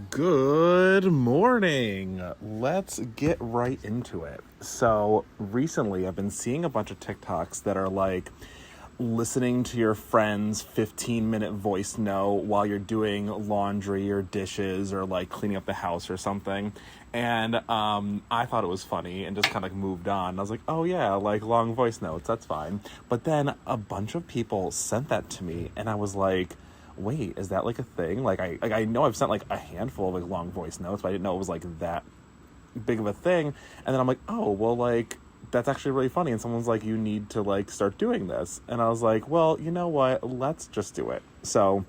Good morning. Let's get right into it. So recently I've been seeing a bunch of TikToks that are like listening to your friend's 15-minute voice note while you're doing laundry or dishes or like cleaning up the house or something. And I thought it was funny and just kind of like moved on. I was like, oh yeah, like long voice notes, that's fine. But then a bunch of people sent that to me and I was like, wait, is that like a thing? Like I know I've sent like a handful of like long voice notes, but I didn't know it was like that big of a thing. And then I'm like, oh, well, like that's actually really funny. And someone's like, you need to like start doing this. And I was like, well, you know what? Let's just do it. So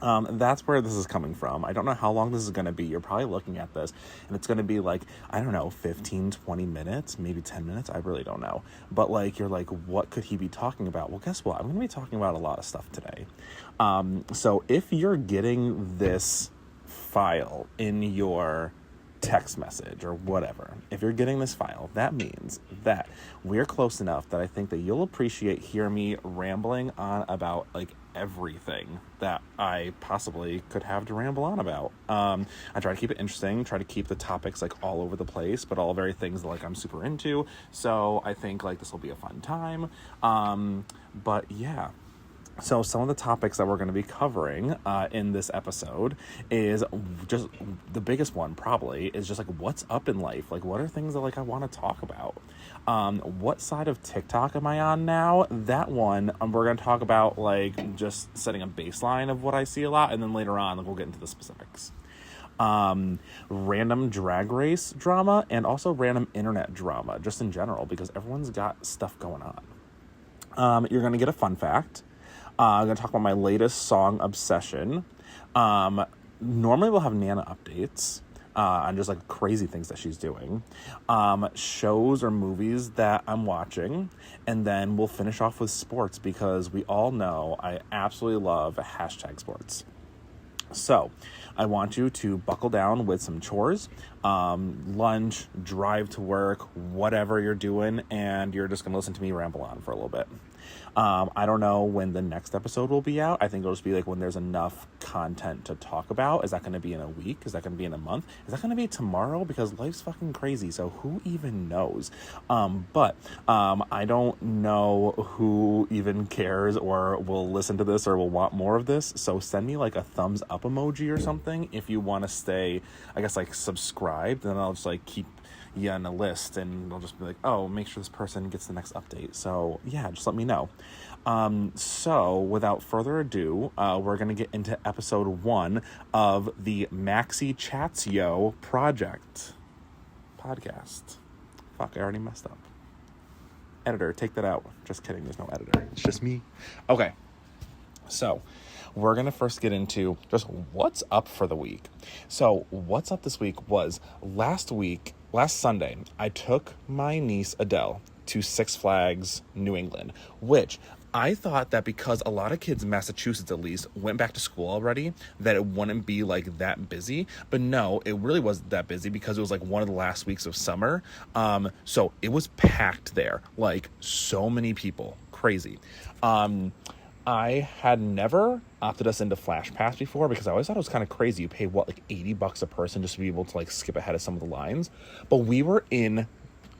that's where this is coming from. I don't know how long this is going to be. You're probably looking at this and it's going to be like, I don't know, 15, 20 minutes, maybe 10 minutes. I really don't know. But like, you're like, what could he be talking about? Well, guess what? I'm going to be talking about a lot of stuff today. So if you're getting this file in your text message or whatever, if you're getting this file, that means that we're close enough that I think that you'll appreciate hearing me rambling on about like everything that I possibly could have to ramble on about. I try to keep it interesting, try to keep the topics like all over the place, but all very things that like I'm super into. So I think like this will be a fun time. But yeah. So some of the topics that we're going to be covering in this episode is just the biggest one probably is just like what's up in life? Like what are things that like I want to talk about? What side of TikTok am I on now? That one we're going to talk about like just setting a baseline of what I see a lot, and then later on like, we'll get into the specifics. Random drag race drama and also random internet drama just in general because everyone's got stuff going on. You're going to get a fun fact. I'm going to talk about my latest song obsession. Normally we'll have Nana updates on just like crazy things that she's doing, shows or movies that I'm watching, and then we'll finish off with sports because we all know I absolutely love #sports. So I want you to buckle down with some chores, lunch, drive to work, whatever you're doing, and you're just going to listen to me ramble on for a little bit. I don't know when the next episode will be out. I think it'll just be like when there's enough content to talk about. Is that going to be in a week? Is that going to be in a month? Is that going to be tomorrow? Because life's fucking crazy. So who even knows? But I don't know who even cares or will listen to this or will want more of this. So send me like a thumbs up emoji or something if you want to stay, I guess, like subscribed. Then I'll just like keep you on a list and I'll just be like, oh, make sure this person gets the next update. So yeah, just let me know. So without further ado, we're going to get into episode 1 of the Maxychatsyo podcast. Fuck, I already messed up. Editor, take that out. Just kidding. There's no editor. It's just me. Okay. So we're going to first get into just what's up for the week. So what's up this week was last Sunday, I took my niece Adele to Six Flags New England, which I thought that because a lot of kids in Massachusetts, at least, went back to school already, that it wouldn't be like that busy. But no, it really wasn't that busy because it was like one of the last weeks of summer. So it was packed there, like so many people, crazy. I had never opted us into Flash Pass before because I always thought it was kind of crazy. You pay like $80 a person just to be able to like skip ahead of some of the lines. But we were in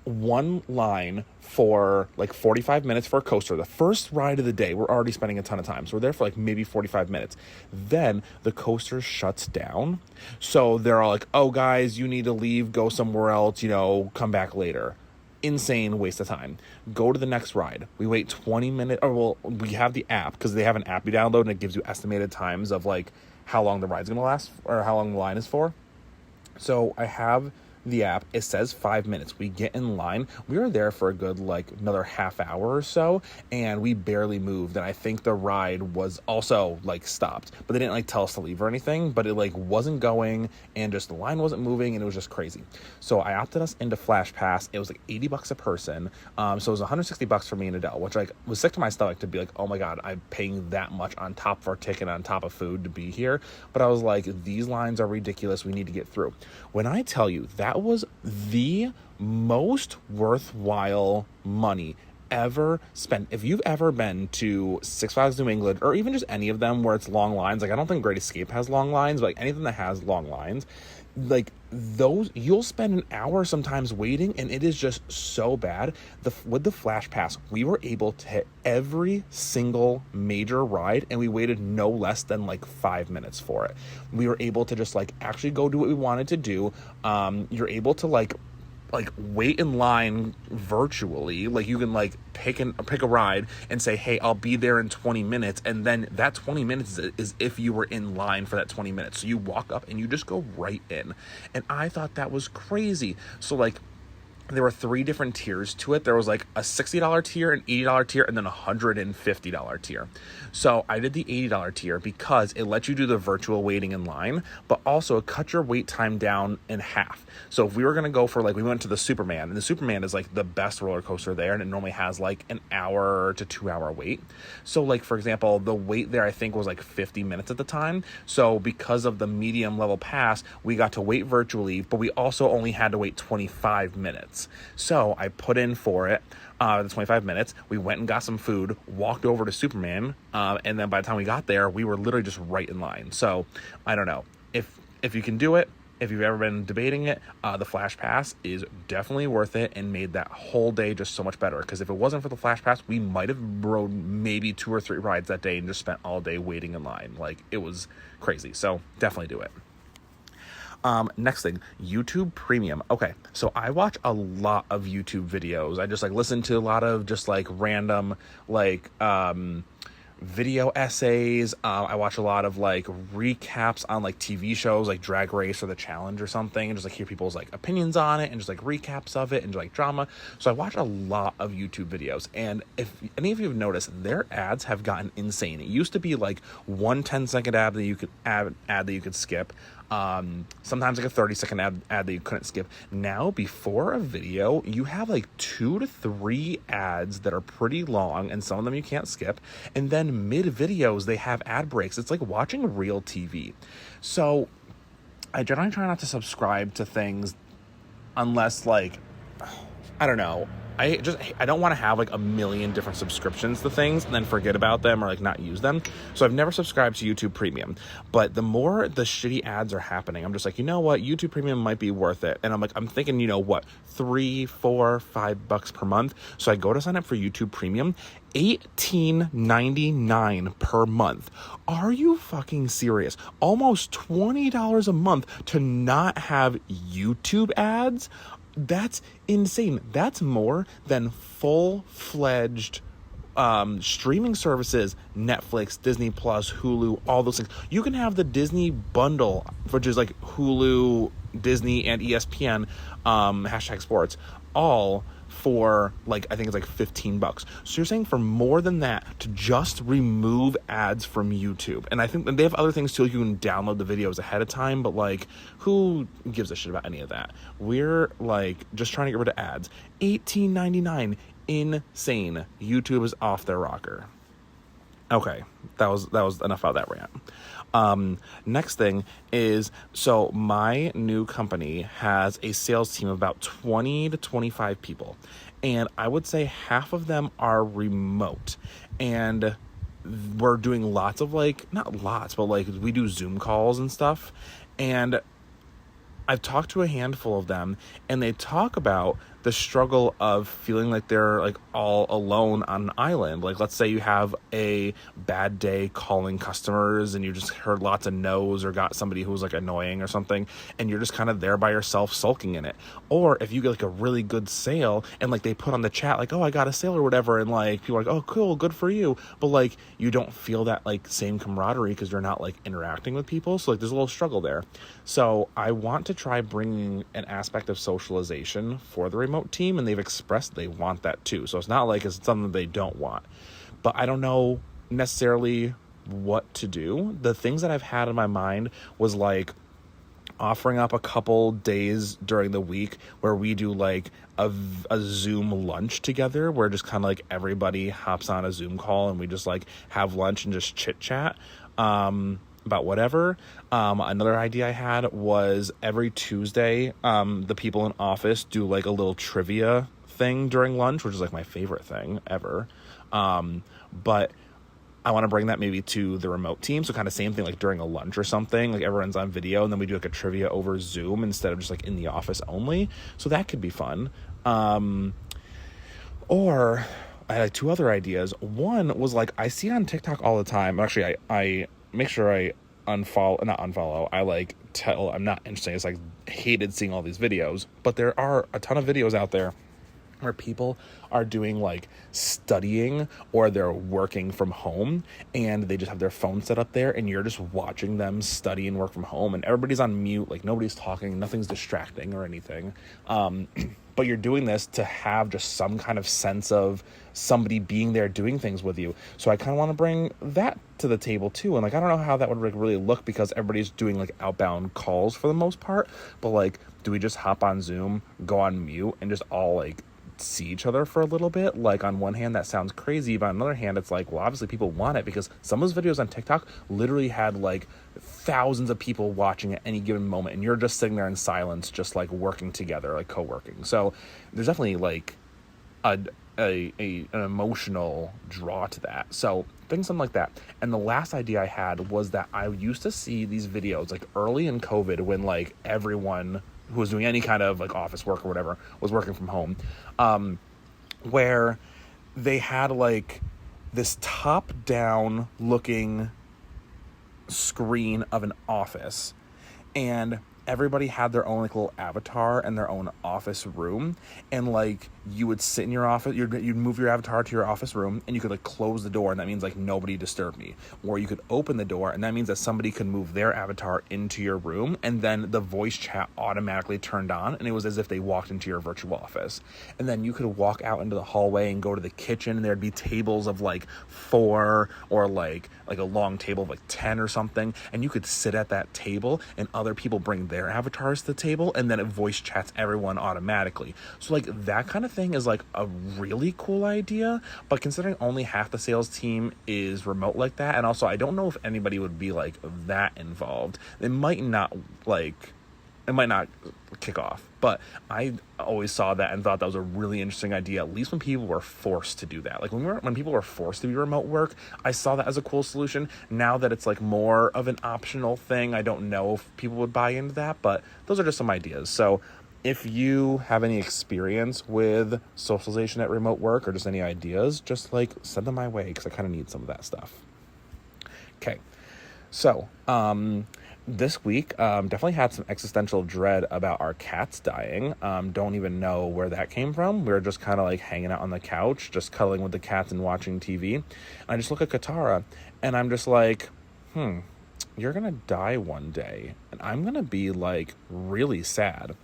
one line for like 45 minutes for a coaster. The first ride of the day, we're already spending a ton of time. So we're there for like maybe 45 minutes. Then the coaster shuts down. So they're all like, oh guys, you need to leave, go somewhere else, come back later. Insane waste of time. Go to the next ride. We wait 20 minutes, we have the app because they have an app you download and it gives you estimated times of like how long the ride's gonna last or how long the line is for. So I have the app. It says 5 minutes. We get in line. We were there for a good like another half hour or so, and we barely moved. And I think the ride was also like stopped, but they didn't like tell us to leave or anything. But it like wasn't going, and just the line wasn't moving, and it was just crazy. So I opted us into Flash Pass. It was like $80 a person. So it was $160 for me and Adele, which like was sick to my stomach to be like, oh my god, I'm paying that much on top of our ticket, on top of food to be here. But I was like, these lines are ridiculous. We need to get through. When I tell you that was the most worthwhile money you've ever been to Six Flags New England, or even just any of them where it's long lines, like I don't think Great Escape has long lines, but like anything that has long lines, like those, you'll spend an hour sometimes waiting, and it is just so bad. With the Flash Pass, we were able to hit every single major ride, and we waited no less than like 5 minutes for it. We were able to just like actually go do what we wanted to do. You're able to like wait in line virtually. Like you can like pick a ride and say, hey, I'll be there in 20 minutes. And then that 20 minutes is if you were in line for that 20 minutes. So you walk up and you just go right in. And I thought that was crazy. So like, there were 3 different tiers to it. There was like a $60 tier, an $80 tier, and then a $150 tier. So I did the $80 tier because it lets you do the virtual waiting in line, but also it cut your wait time down in half. So if we were going to go for like, we went to the Superman, and the Superman is like the best roller coaster there, and it normally has like an hour to 2 hour wait. So like, for example, the wait there I think was like 50 minutes at the time. So because of the medium level pass, we got to wait virtually, but we also only had to wait 25 minutes. So I put in for it, the 25 minutes. We went and got some food, walked over to Superman, and then by the time we got there, we were literally just right in line. So I don't know if you can do it. If you've ever been debating it, the Flash Pass is definitely worth it and made that whole day just so much better. Because if it wasn't for the Flash Pass, we might have rode maybe 2 or 3 rides that day and just spent all day waiting in line. Like, it was crazy. So definitely do it. Next thing, YouTube Premium. Okay, so I watch a lot of YouTube videos. I just like listen to a lot of just like random like video essays. I watch a lot of like recaps on like TV shows like Drag Race or The Challenge or something, and just like hear people's like opinions on it and just like recaps of it and like drama. So I watch a lot of YouTube videos, and if any of you have noticed, their ads have gotten insane. It used to be like 1 10-second ad that you could ad that you could skip. Sometimes like a 30-second ad that you couldn't skip. Now, before a video, you have like 2 to 3 ads that are pretty long, and some of them you can't skip. And then mid videos, they have ad breaks. It's like watching real TV. So I generally try not to subscribe to things unless like, I don't know. I don't want to have like a million different subscriptions to things and then forget about them or like not use them. So I've never subscribed to YouTube Premium, but the more the shitty ads are happening, I'm just like, you know what, YouTube Premium might be worth it. And I'm thinking, you know what, $3, $4, $5 per month. So I go to sign up for YouTube Premium, $18.99 per month. Are you fucking serious? Almost $20 a month to not have YouTube ads? That's insane. That's more than full-fledged streaming services, Netflix, Disney Plus, Hulu, all those things. You can have the Disney bundle, which is like Hulu, Disney, and ESPN, #sports, all for like, I think it's like $15. So you're saying for more than that to just remove ads from YouTube. And I think they have other things too. You can download the videos ahead of time, but like, who gives a shit about any of that? We're like just trying to get rid of ads. $18.99, insane. YouTube is off their rocker. Okay, that was enough about that rant. Next thing is, so my new company has a sales team of about 20 to 25 people, and I would say half of them are remote, and we're doing lots of like, not lots, but like we do Zoom calls and stuff, and I've talked to a handful of them, and they talk about the struggle of feeling like they're like all alone on an island. Like, let's say you have a bad day calling customers and you just heard lots of no's or got somebody who was like annoying or something, and you're just kind of there by yourself sulking in it. Or if you get like a really good sale and like they put on the chat like, oh, I got a sale or whatever, and like people are like, oh, cool, good for you, but like you don't feel that like same camaraderie because you're not like interacting with people. So like there's a little struggle there. So I want to try bringing an aspect of socialization for the remote team, and they've expressed they want that too. So it's not like it's something they don't want, but I don't know necessarily what to do. The things that I've had in my mind was like offering up a couple days during the week where we do like a Zoom lunch together, where just kind of like everybody hops on a Zoom call and we just like have lunch and just chit chat about whatever. Another idea I had was every Tuesday, the people in office do like a little trivia thing during lunch, which is like my favorite thing ever. But I want to bring that maybe to the remote team. So kind of same thing, like during a lunch or something, like everyone's on video and then we do like a trivia over Zoom instead of just like in the office only. So that could be fun. Or I had like 2 other ideas. One was like, I see on TikTok all the time. Actually, I make sure I not unfollow. I like tell I'm not interested. It's like hated seeing all these videos, but there are a ton of videos out there where people are doing like studying or they're working from home and they just have their phone set up there and you're just watching them study and work from home and everybody's on mute, like nobody's talking, nothing's distracting or anything. But you're doing this to have just some kind of sense of somebody being there doing things with you. So I kind of want to bring that to the table too. And like, I don't know how that would like really look because everybody's doing like outbound calls for the most part, but like, do we just hop on Zoom, go on mute and just all like see each other for a little bit? Like on one hand that sounds crazy, but on the other hand it's like, well, obviously people want it because some of those videos on TikTok literally had like thousands of people watching at any given moment and you're just sitting there in silence just like working together, like co-working. So there's definitely like an emotional draw to that. So think something like that. And the last idea I had was that I used to see these videos like early in COVID when like everyone who was doing any kind of like office work or whatever was working from home, where they had like this top down looking screen of an office and everybody had their own like little avatar and their own office room, and like you would sit in your office, you'd move your avatar to your office room and you could like close the door and that means like nobody disturb me, or you could open the door and that means that somebody could move their avatar into your room and then the voice chat automatically turned on and it was as if they walked into your virtual office. And then you could walk out into the hallway and go to the kitchen and there'd be tables of like 4 or like a long table of like 10 or something, and you could sit at that table and other people bring their avatars to the table and then it voice chats everyone automatically. So like that kind of thing is like a really cool idea, but considering only half the sales team is remote like that, and also I don't know if anybody would be like that involved, it might not kick off. But I always saw that and thought that was a really interesting idea, at least when people were forced to do that. Like when people were forced to do remote work, I saw that as a cool solution. Now that it's like more of an optional thing, I don't know if people would buy into that, but those are just some ideas. So if you have any experience with socialization at remote work or just any ideas, just like send them my way because I kind of need some of that stuff. Okay. So, this week, definitely had some existential dread about our cats dying. Don't even know where that came from. We were just kind of like hanging out on the couch, just cuddling with the cats and watching TV. And I just look at Katara and I'm just like, you're going to die one day. And I'm going to be like really sad.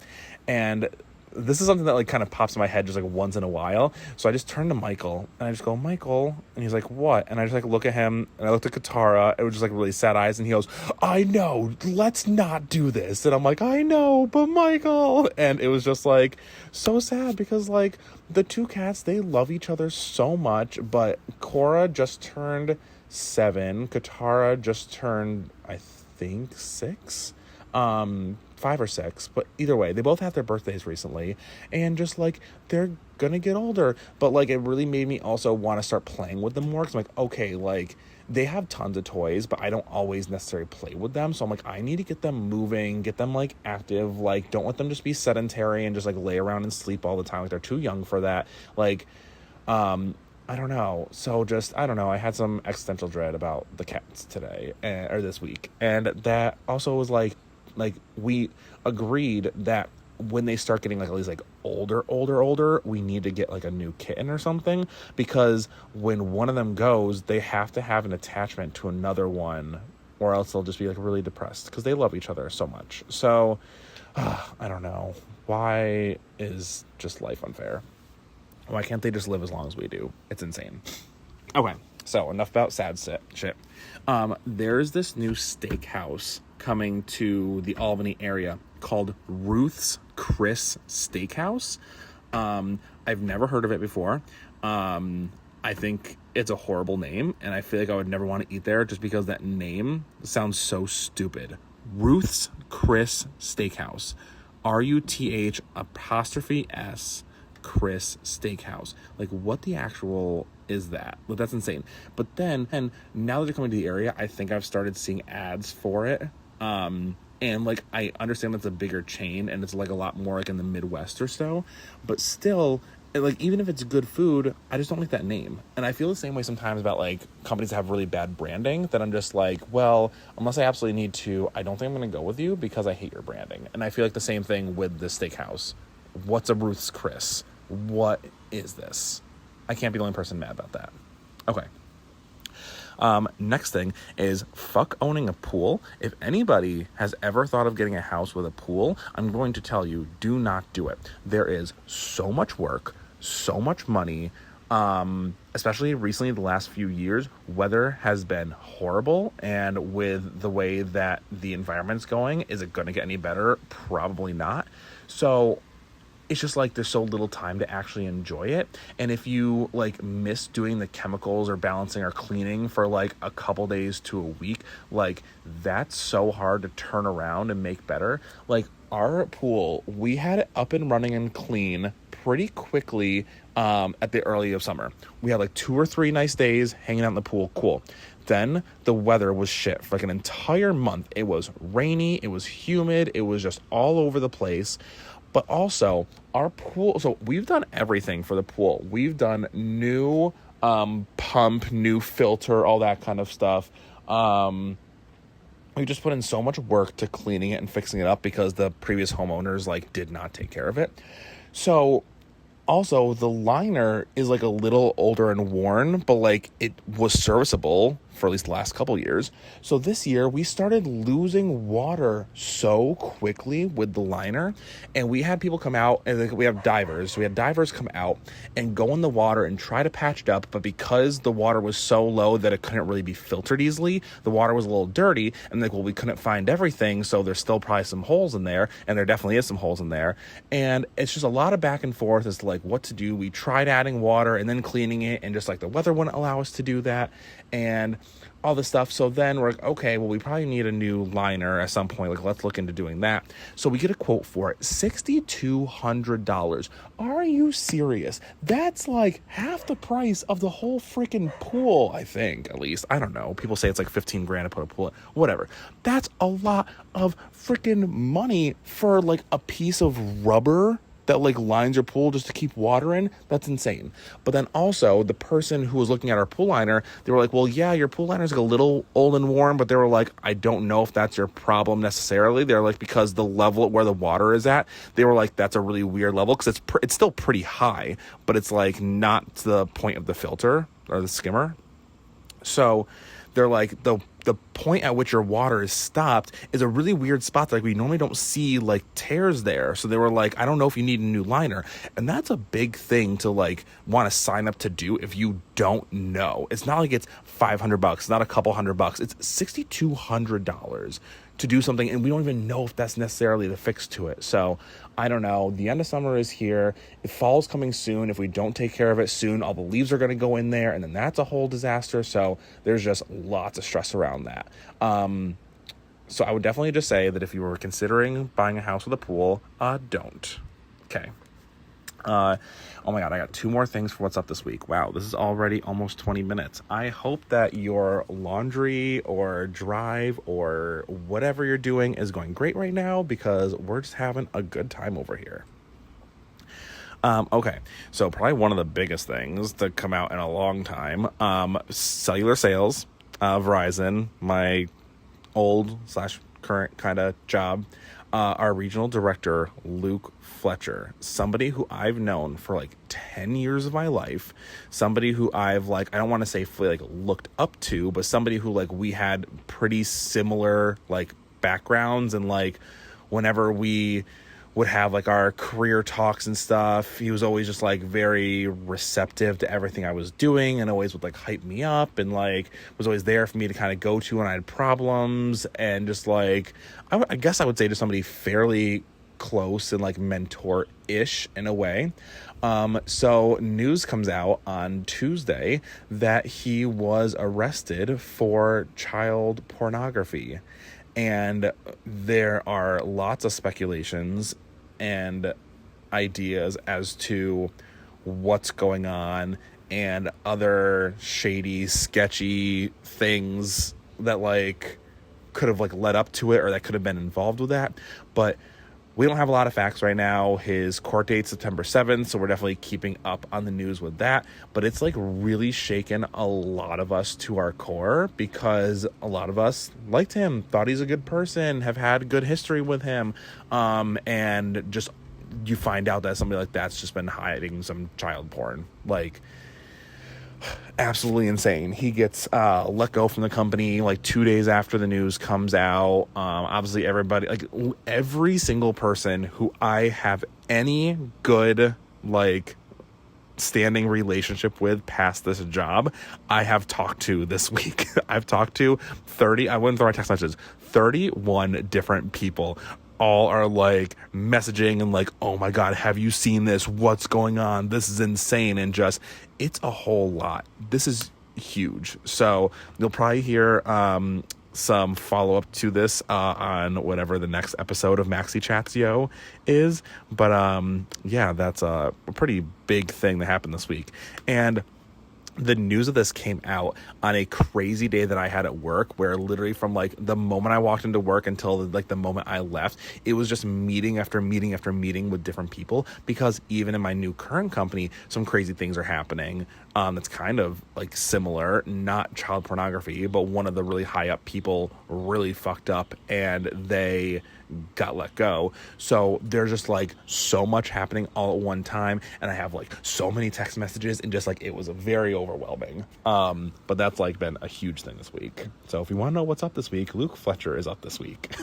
And this is something that like kind of pops in my head just like once in a while. So I just turn to Michael and I just go, Michael, and he's like, what? And I just like look at him and I looked at Katara. It was just like really sad eyes. And he goes, I know, let's not do this. And I'm like, I know, but Michael. And it was just like so sad because like the 2 cats, they love each other so much. But Cora just turned 7. Katara just turned, I think, 6. 5 or 6, but either way, they both had their birthdays recently, and just like they're gonna get older. But like it really made me also want to start playing with them more, because I'm like, okay, like they have tons of toys, but I don't always necessarily play with them. So I'm like, I need to get them moving, get them like active, like don't let them just be sedentary and just like lay around and sleep all the time. Like they're too young for that. Like I don't know. So just, I don't know. I had some existential dread about the cats today or this week. And that also was like we agreed that when they start getting like at least like older, we need to get like a new kitten or something, because when one of them goes, they have to have an attachment to another one, or else they'll just be like really depressed because they love each other so much. So I don't know. Why is just life unfair? Why can't they just live as long as we do? It's insane. Okay, so enough about sad shit. There's this new steakhouse coming to the Albany area called Ruth's Chris Steakhouse. I've never heard of it before. I think it's a horrible name, and I feel like I would never want to eat there just because that name sounds so stupid. Ruth's Chris Steakhouse. RUTH''S Chris Steakhouse. Like, what the actual is that? Like, that's insane. But then, and now that they're coming to the area, I think I've started seeing ads for it. And like, I understand that's a bigger chain and it's like a lot more like in the Midwest or so, but still, like, even if it's good food, I just don't like that name. And I feel the same way sometimes about like companies that have really bad branding, that I'm just like, well, unless I absolutely need to, I don't think I'm going to go with you because I hate your branding. And I feel like the same thing with the steakhouse. What's a Ruth's Chris? What is this? I can't be the only person mad about that. Okay. Next thing is fuck owning a pool. If anybody has ever thought of getting a house with a pool, I'm going to tell you, do not do it. There is so much work, so much money. Especially recently, the last few years, weather has been horrible. And with the way that the environment's going, is it going to get any better? Probably not. So it's just like there's so little time to actually enjoy it. And if you like miss doing the chemicals or balancing or cleaning for like a couple days to a week, like that's so hard to turn around and make better. Like our pool, we had it up and running and clean pretty quickly at the early of summer. We had like 2 or 3 nice days hanging out in the pool. Cool. Then the weather was shit for like an entire month. It was rainy. It was humid. It was just all over the place. But also, our pool, so we've done everything for the pool. We've done new pump, new filter, all that kind of stuff. We just put in so much work to cleaning it and fixing it up because the previous homeowners like did not take care of it. So also, the liner is like a little older and worn, but like it was serviceable for at least the last couple years. So this year we started losing water so quickly with the liner, and we had people come out, and we have divers. So we had divers come out and go in the water and try to patch it up, but because the water was so low that it couldn't really be filtered easily, the water was a little dirty, and like, well, we couldn't find everything, so there's still probably some holes in there, and there definitely is some holes in there, and it's just a lot of back and forth as to like what to do. We tried adding water and then cleaning it, and just like the weather wouldn't allow us to do that, and all this stuff. So then we're like, okay, well, we probably need a new liner at some point. Like, let's look into doing that. So we get a quote for it, $6,200. Are you serious? That's like half the price of the whole freaking pool, I think, at least. I don't know. People say it's like 15 grand to put a pool in. Whatever. That's a lot of freaking money for like a piece of rubber that like lines your pool just to keep water in. That's insane. But then also the person who was looking at our pool liner, they were like, well, yeah, your pool liner is like a little old and worn, but they were like, I don't know if that's your problem necessarily. They're like, because the level where the water is at, they were like, that's a really weird level, because it's still pretty high, but it's like not to the point of the filter or the skimmer. So they're like, the point at which your water is stopped is a really weird spot. Like, we normally don't see like tears there. So they were like, I don't know if you need a new liner. And that's a big thing to like want to sign up to do if you don't know. It's not like it's $500, it's not a couple $100. It's $6,200 to do something, and we don't even know if that's necessarily the fix to it. So I don't know. The end of summer is here. Fall's coming soon. If we don't take care of it soon, all the leaves are going to go in there, and then that's a whole disaster. So there's just lots of stress around that. So I would definitely just say that if you were considering buying a house with a pool, don't. Okay. Oh my God, I got 2 more things for what's up this week. Wow, this is already almost 20 minutes. I hope that your laundry or drive or whatever you're doing is going great right now, because we're just having a good time over here. Okay, so probably one of the biggest things to come out in a long time, cellular sales, Verizon, my old / current kind of job, our regional director, Luke Fletcher, somebody who I've known for like 10 years of my life, somebody who I've like, I don't want to say like looked up to, but somebody who like we had pretty similar like backgrounds, and like whenever we would have like our career talks and stuff, he was always just like very receptive to everything I was doing, and always would like hype me up, and like was always there for me to kind of go to when I had problems, and just like I guess I would say to somebody fairly close and like mentor-ish in a way. So news comes out on Tuesday that he was arrested for child pornography. And there are lots of speculations and ideas as to what's going on and other shady, sketchy things that like could have like led up to it or that could have been involved with that. But we don't have a lot of facts right now. His court date's September 7th, so we're definitely keeping up on the news with that. But it's like really shaken a lot of us to our core because a lot of us liked him, thought he's a good person, have had good history with him, and just you find out that somebody like that's just been hiding some child porn. Like, absolutely insane. He gets let go from the company like 2 days after the news comes out. Obviously everybody, like every single person who I have any good like standing relationship with past this job, I have talked to this week. I've talked to 30, I wouldn't throw my text messages, 31 different people. All are like messaging and like, oh my God, have you seen this? What's going on? This is insane. And just, it's a whole lot. This is huge. So you'll probably hear some follow-up to this on whatever the next episode of Maxychatsyo is. But yeah, that's a pretty big thing that happened this week. And the news of this came out on a crazy day that I had at work where literally from like the moment I walked into work until like the moment I left, it was just meeting after meeting after meeting with different people, because even in my new current company, some crazy things are happening. That's kind of like similar, not child pornography, but one of the really high up people really fucked up and they got let go. So there's just like so much happening all at one time, and I have like so many text messages, and just like it was a very overwhelming. But that's like been a huge thing this week. So if you want to know what's up this week, Luke Fletcher is up this week.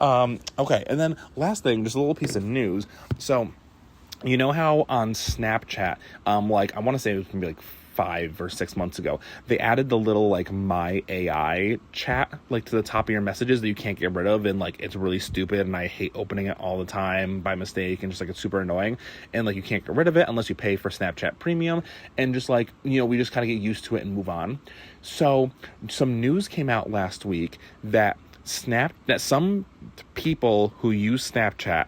Okay, and then last thing, just a little piece of news. So you know how on Snapchat, like I want to say it was maybe like 5 or 6 months ago, they added the little like my AI chat like to the top of your messages that you can't get rid of, and like it's really stupid and I hate opening it all the time by mistake, and just like it's super annoying, and like you can't get rid of it unless you pay for Snapchat Premium, and just like, you know, we just kind of get used to it and move on. So some news came out last week that some people who use Snapchat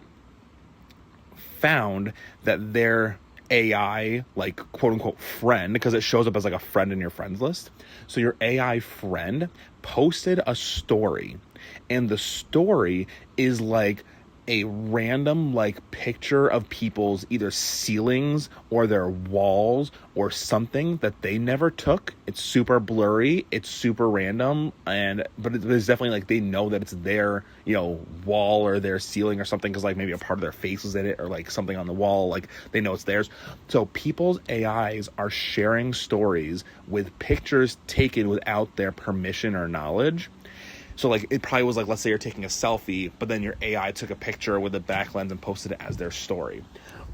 found that their AI, like quote unquote friend, because it shows up as like a friend in your friends list. So your AI friend posted a story, and the story is like a random like picture of people's either ceilings or their walls or something that they never took. It's super blurry, it's super random, but it's definitely like they know that it's their, you know, wall or their ceiling or something, because like maybe a part of their face is in it or like something on the wall, like they know it's theirs. So people's AIs are sharing stories with pictures taken without their permission or knowledge. So like it probably was like, let's say you're taking a selfie, but then your AI took a picture with a back lens and posted it as their story.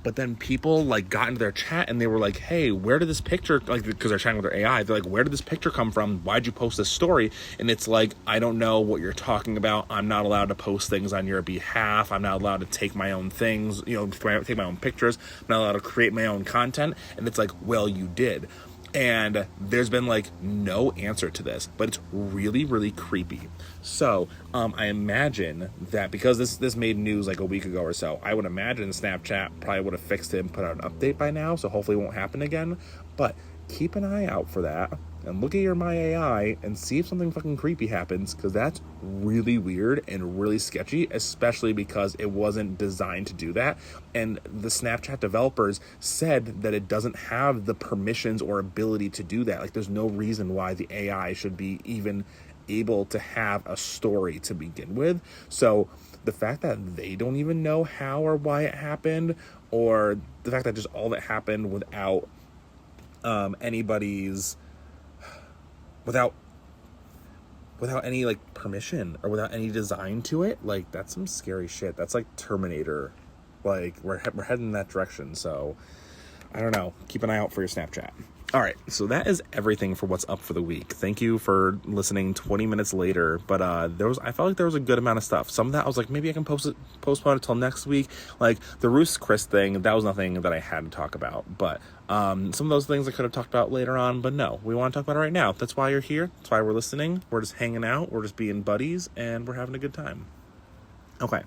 But then people like got into their chat and they were like, hey, where did this picture, like, because they're chatting with their AI, they're like, where did this picture come from? Why'd you post this story? And it's like, I don't know what you're talking about. I'm not allowed to post things on your behalf. I'm not allowed to take my own things, you know, take my own pictures. I'm not allowed to create my own content. And it's like, well, you did. And there's been like no answer to this, but it's really, really creepy. So I imagine that because this made news like a week ago or so, I would imagine Snapchat probably would have fixed it and put out an update by now. So hopefully it won't happen again. But keep an eye out for that and look at your My AI and see if something fucking creepy happens, because that's really weird and really sketchy, especially because it wasn't designed to do that. And the Snapchat developers said that it doesn't have the permissions or ability to do that. Like there's no reason why the AI should be even able to have a story to begin with. So the fact that they don't even know how or why it happened, or the fact that just all that happened without anybody's without any like permission or without any design to it, like that's some scary shit. That's like Terminator. Like we're heading in that direction. So I don't know, keep an eye out for your Snapchat. All right, so that is everything for what's up for the week. Thank you for listening 20 minutes later, but I felt like there was a good amount of stuff. Some of that I was like, maybe I can postpone it till next week. Like the Roos Chris thing, that was nothing that I had to talk about, but some of those things I could have talked about later on, but no, we want to talk about it right now. That's why you're here. That's why we're listening. We're just hanging out. We're just being buddies, and we're having a good time. Okay.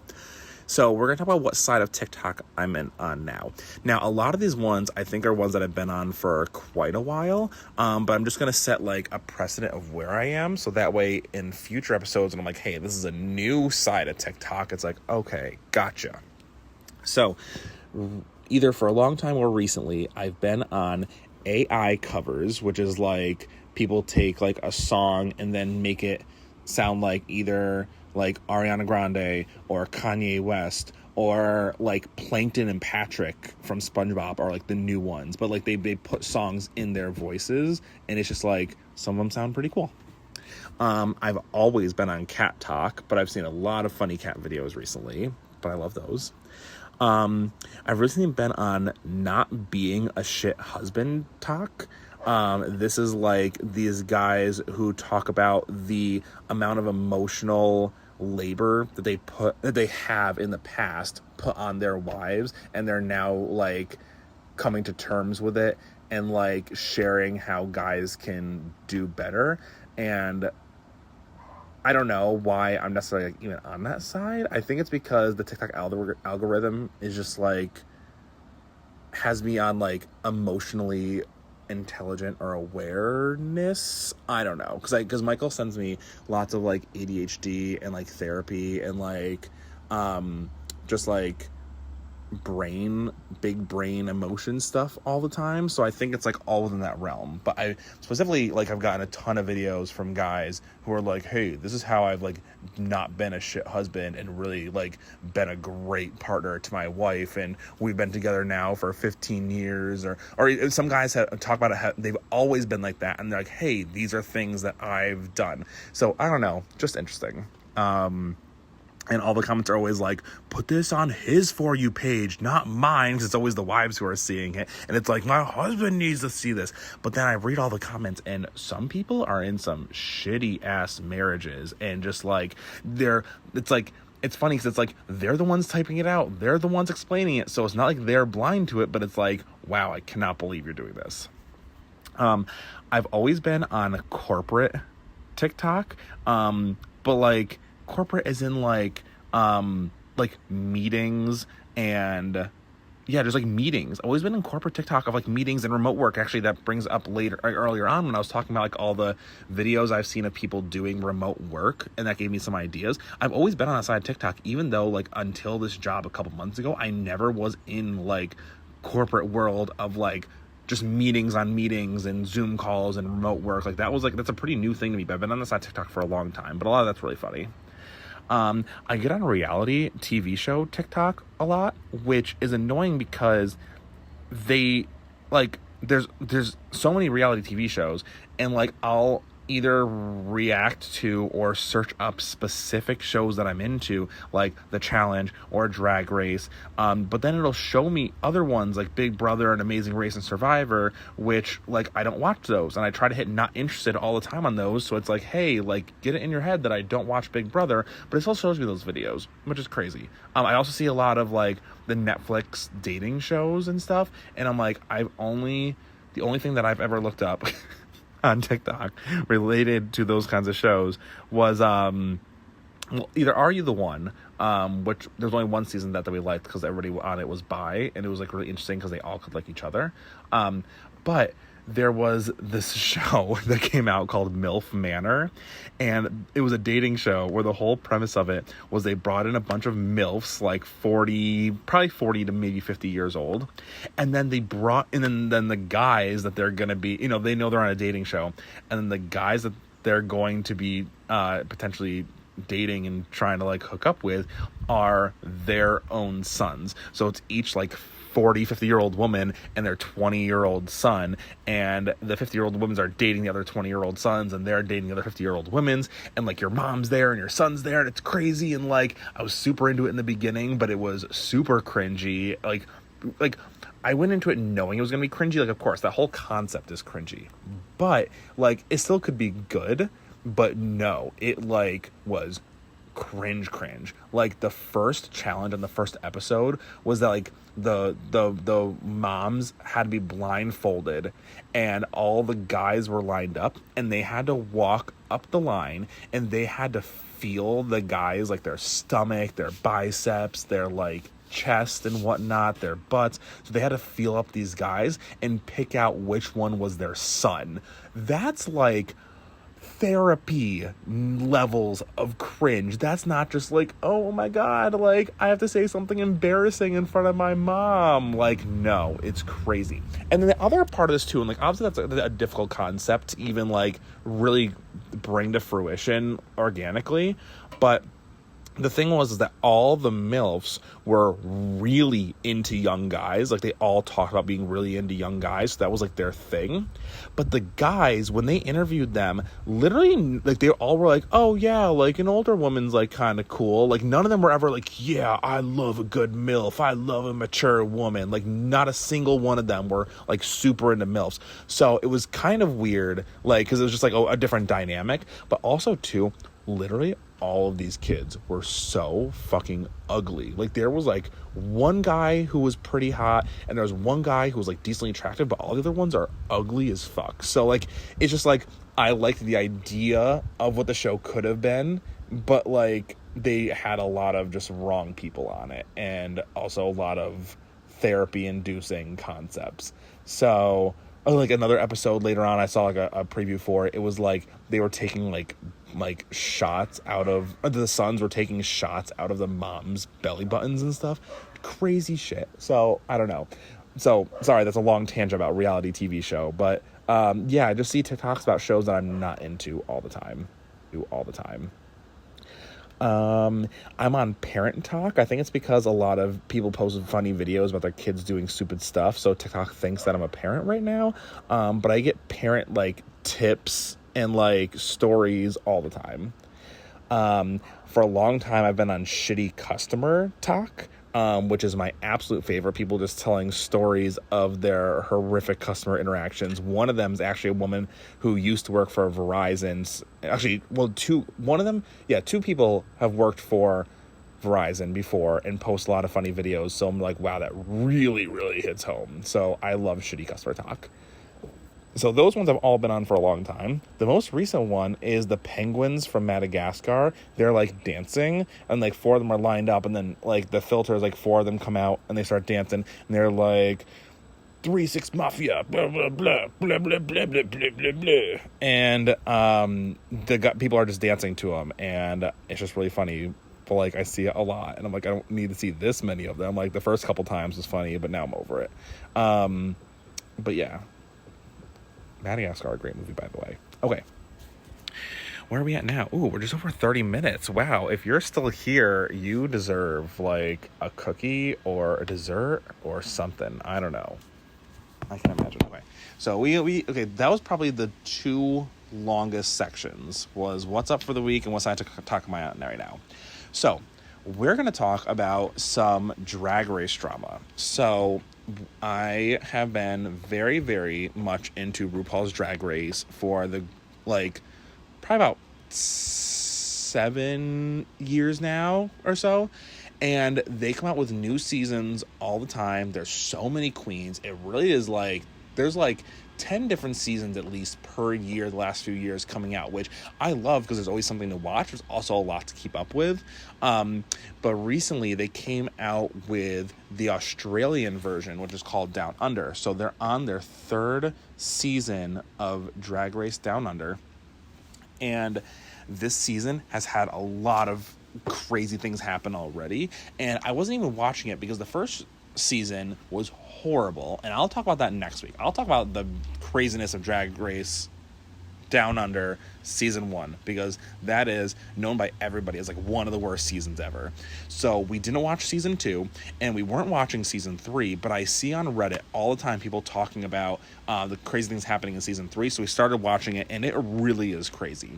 So we're going to talk about what side of TikTok I'm on now. Now, a lot of these ones I think are ones that I've been on for quite a while, but I'm just going to set like a precedent of where I am. So that way in future episodes, when I'm like, hey, this is a new side of TikTok, it's like, okay, gotcha. So either for a long time or recently, I've been on AI covers, which is like people take like a song and then make it sound like either like Ariana Grande or Kanye West or like Plankton and Patrick from SpongeBob are like the new ones, but like they put songs in their voices, and it's just like some of them sound pretty cool. I've always been on Cat Talk, but I've seen a lot of funny cat videos recently, but I love those. I've recently been on Not Being a Shit Husband Talk. This is like these guys who talk about the amount of emotional labor that they have in the past put on their wives, and they're now like coming to terms with it and like sharing how guys can do better. And I don't know why I'm necessarily like even on that side. I think it's because the TikTok algorithm is just like has me on like emotionally intelligent or awareness. I don't know, because Michael sends me lots of like ADHD and like therapy and like just like big brain emotion stuff all the time. So I think it's like all within that realm. But I specifically like I've gotten a ton of videos from guys who are like, hey, this is how I've like not been a shit husband and really like been a great partner to my wife, and we've been together now for 15 years, or some guys talk about it, they've always been like that, and they're like, hey, these are things that I've done. So I don't know, just interesting. And all the comments are always like, put this on his For You page, not mine, because it's always the wives who are seeing it. And it's like, my husband needs to see this. But then I read all the comments, and some people are in some shitty-ass marriages. And just like, it's funny because it's like, they're the ones typing it out. They're the ones explaining it. So it's not like they're blind to it, but it's like, wow, I cannot believe you're doing this. I've always been on corporate TikTok, but like, corporate as in like meetings and just like meetings. I've always been in corporate TikTok of like meetings and remote work. Actually, that brings up earlier on when I was talking about like all the videos I've seen of people doing remote work, and that gave me some ideas. I've always been on that side of TikTok, even though like until this job a couple months ago, I never was in like corporate world of like just meetings on meetings and Zoom calls and remote work. Like that's a pretty new thing to me, but I've been on this side of TikTok for a long time, but a lot of that's really funny. I get on a reality TV show TikTok a lot, which is annoying because they like there's so many reality TV shows, and like I'll either react to or search up specific shows that I'm into, like The Challenge or Drag Race, but then it'll show me other ones like Big Brother and Amazing Race and Survivor, which like I don't watch those, and I try to hit not interested all the time on those. So it's like, hey, like get it in your head that I don't watch Big Brother, but it still shows me those videos, which is crazy. I also see a lot of like the Netflix dating shows and stuff, and I'm like, the only thing that I've ever looked up on TikTok related to those kinds of shows was either Are You the One, which there's only one season that we liked because everybody on it was bi, and it was like really interesting because they all could like each other, but there was this show that came out called MILF Manor, and it was a dating show where the whole premise of it was they brought in a bunch of MILFs, like 40 to maybe 50 years old, and then they brought in, and then the guys that they're going to be, they know they're on a dating show, and then the guys that they're going to be potentially dating and trying to like hook up with are their own sons. So it's each like 50-year-old woman and their 20-year-old son, and the 50-year-old women are dating the other 20-year-old sons, and they're dating the other 50-year-old women's, and like your mom's there and your son's there, and it's crazy. And like I was super into it in the beginning, but it was super cringy. Like I went into it knowing it was gonna be cringy. Like, of course, that whole concept is cringy, but like it still could be good. But no, it like was cringe. Like, the first challenge on the first episode was that, like, the moms had to be blindfolded, and all the guys were lined up, and they had to walk up the line, and they had to feel the guys, like, their stomach, their biceps, their, like, chest and whatnot, their butts. So they had to feel up these guys and pick out which one was their son. That's like therapy levels of cringe. That's not just like, oh my god, like, I have to say something embarrassing in front of my mom. Like, no, it's crazy. And then the other part of this too, and like, obviously that's a difficult concept to even like really bring to fruition organically, but the thing was that all the MILFs were really into young guys. Like, they all talked about being really into young guys. So that was, like, their thing. But the guys, when they interviewed them, literally, like, they all were like, oh, yeah, like, an older woman's, like, kind of cool. Like, none of them were ever like, yeah, I love a good MILF. I love a mature woman. Like, not a single one of them were, like, super into MILFs. So it was kind of weird, like, because it was just, like, a different dynamic. But also, too, literally all of these kids were so fucking ugly. Like, there was like one guy who was pretty hot, and there was one guy who was like decently attractive, but all the other ones are ugly as fuck. So like, it's just like, I liked the idea of what the show could have been, but like, they had a lot of just wrong people on it, and also a lot of therapy inducing concepts. So like, another episode later on, I saw like a preview for it. It was like they were taking like shots out of, the sons were taking shots out of the mom's belly buttons and stuff. Crazy shit. So I don't know. So sorry, that's a long tangent about reality TV show, but yeah, I just see TikToks about shows that I'm not into all the time. I'm on Parent Talk. I think it's because a lot of people post funny videos about their kids doing stupid stuff, so TikTok thinks that I'm a parent right now. But I get parent like tips and like stories all the time. For a long time, I've been on Shitty Customer Talk, which is my absolute favorite. People just telling stories of their horrific customer interactions. One of them is actually a woman who used to work for Verizon. Actually, well, two people have worked for Verizon before and post a lot of funny videos. So I'm like, wow, that really, really hits home. So I love Shitty Customer Talk. So those ones I've all been on for a long time. The most recent one is the penguins from Madagascar. They're like dancing, and like four of them are lined up, and then like the filters, like four of them come out and they start dancing, and they're like 3-6 Mafia, blah blah blah blah blah blah blah blah blah blah. And people are just dancing to them, and it's just really funny. But like, I see it a lot, and I'm like, I don't need to see this many of them. Like, the first couple times was funny, but now I'm over it. But yeah. Madagascar, a great movie, by the way. Okay. Where are we at now? Ooh, we're just over 30 minutes. Wow. If you're still here, you deserve like a cookie or a dessert or something. I don't know. I can imagine. Okay. So okay, that was probably the two longest sections, was what's up for the week and what's I have to talk about right now. So we're going to talk about some Drag Race drama. So I have been very, very much into RuPaul's Drag Race for the, like, probably about 7 years now or so. And they come out with new seasons all the time. There's so many queens. It really is like, there's like 10 different seasons at least per year the last few years coming out, which I love because there's always something to watch. There's also a lot to keep up with. But recently they came out with the Australian version, which is called Down Under. So they're on their third season of Drag Race Down Under. And this season has had a lot of crazy things happen already. And I wasn't even watching it because the first season was horrible, and I'll talk about that next week. I'll talk about the craziness of Drag Race Down Under season 1, because that is known by everybody as like one of the worst seasons ever. So we didn't watch season 2, and we weren't watching season 3, but I see on Reddit all the time people talking about the crazy things happening in season 3. So we started watching it, and it really is crazy.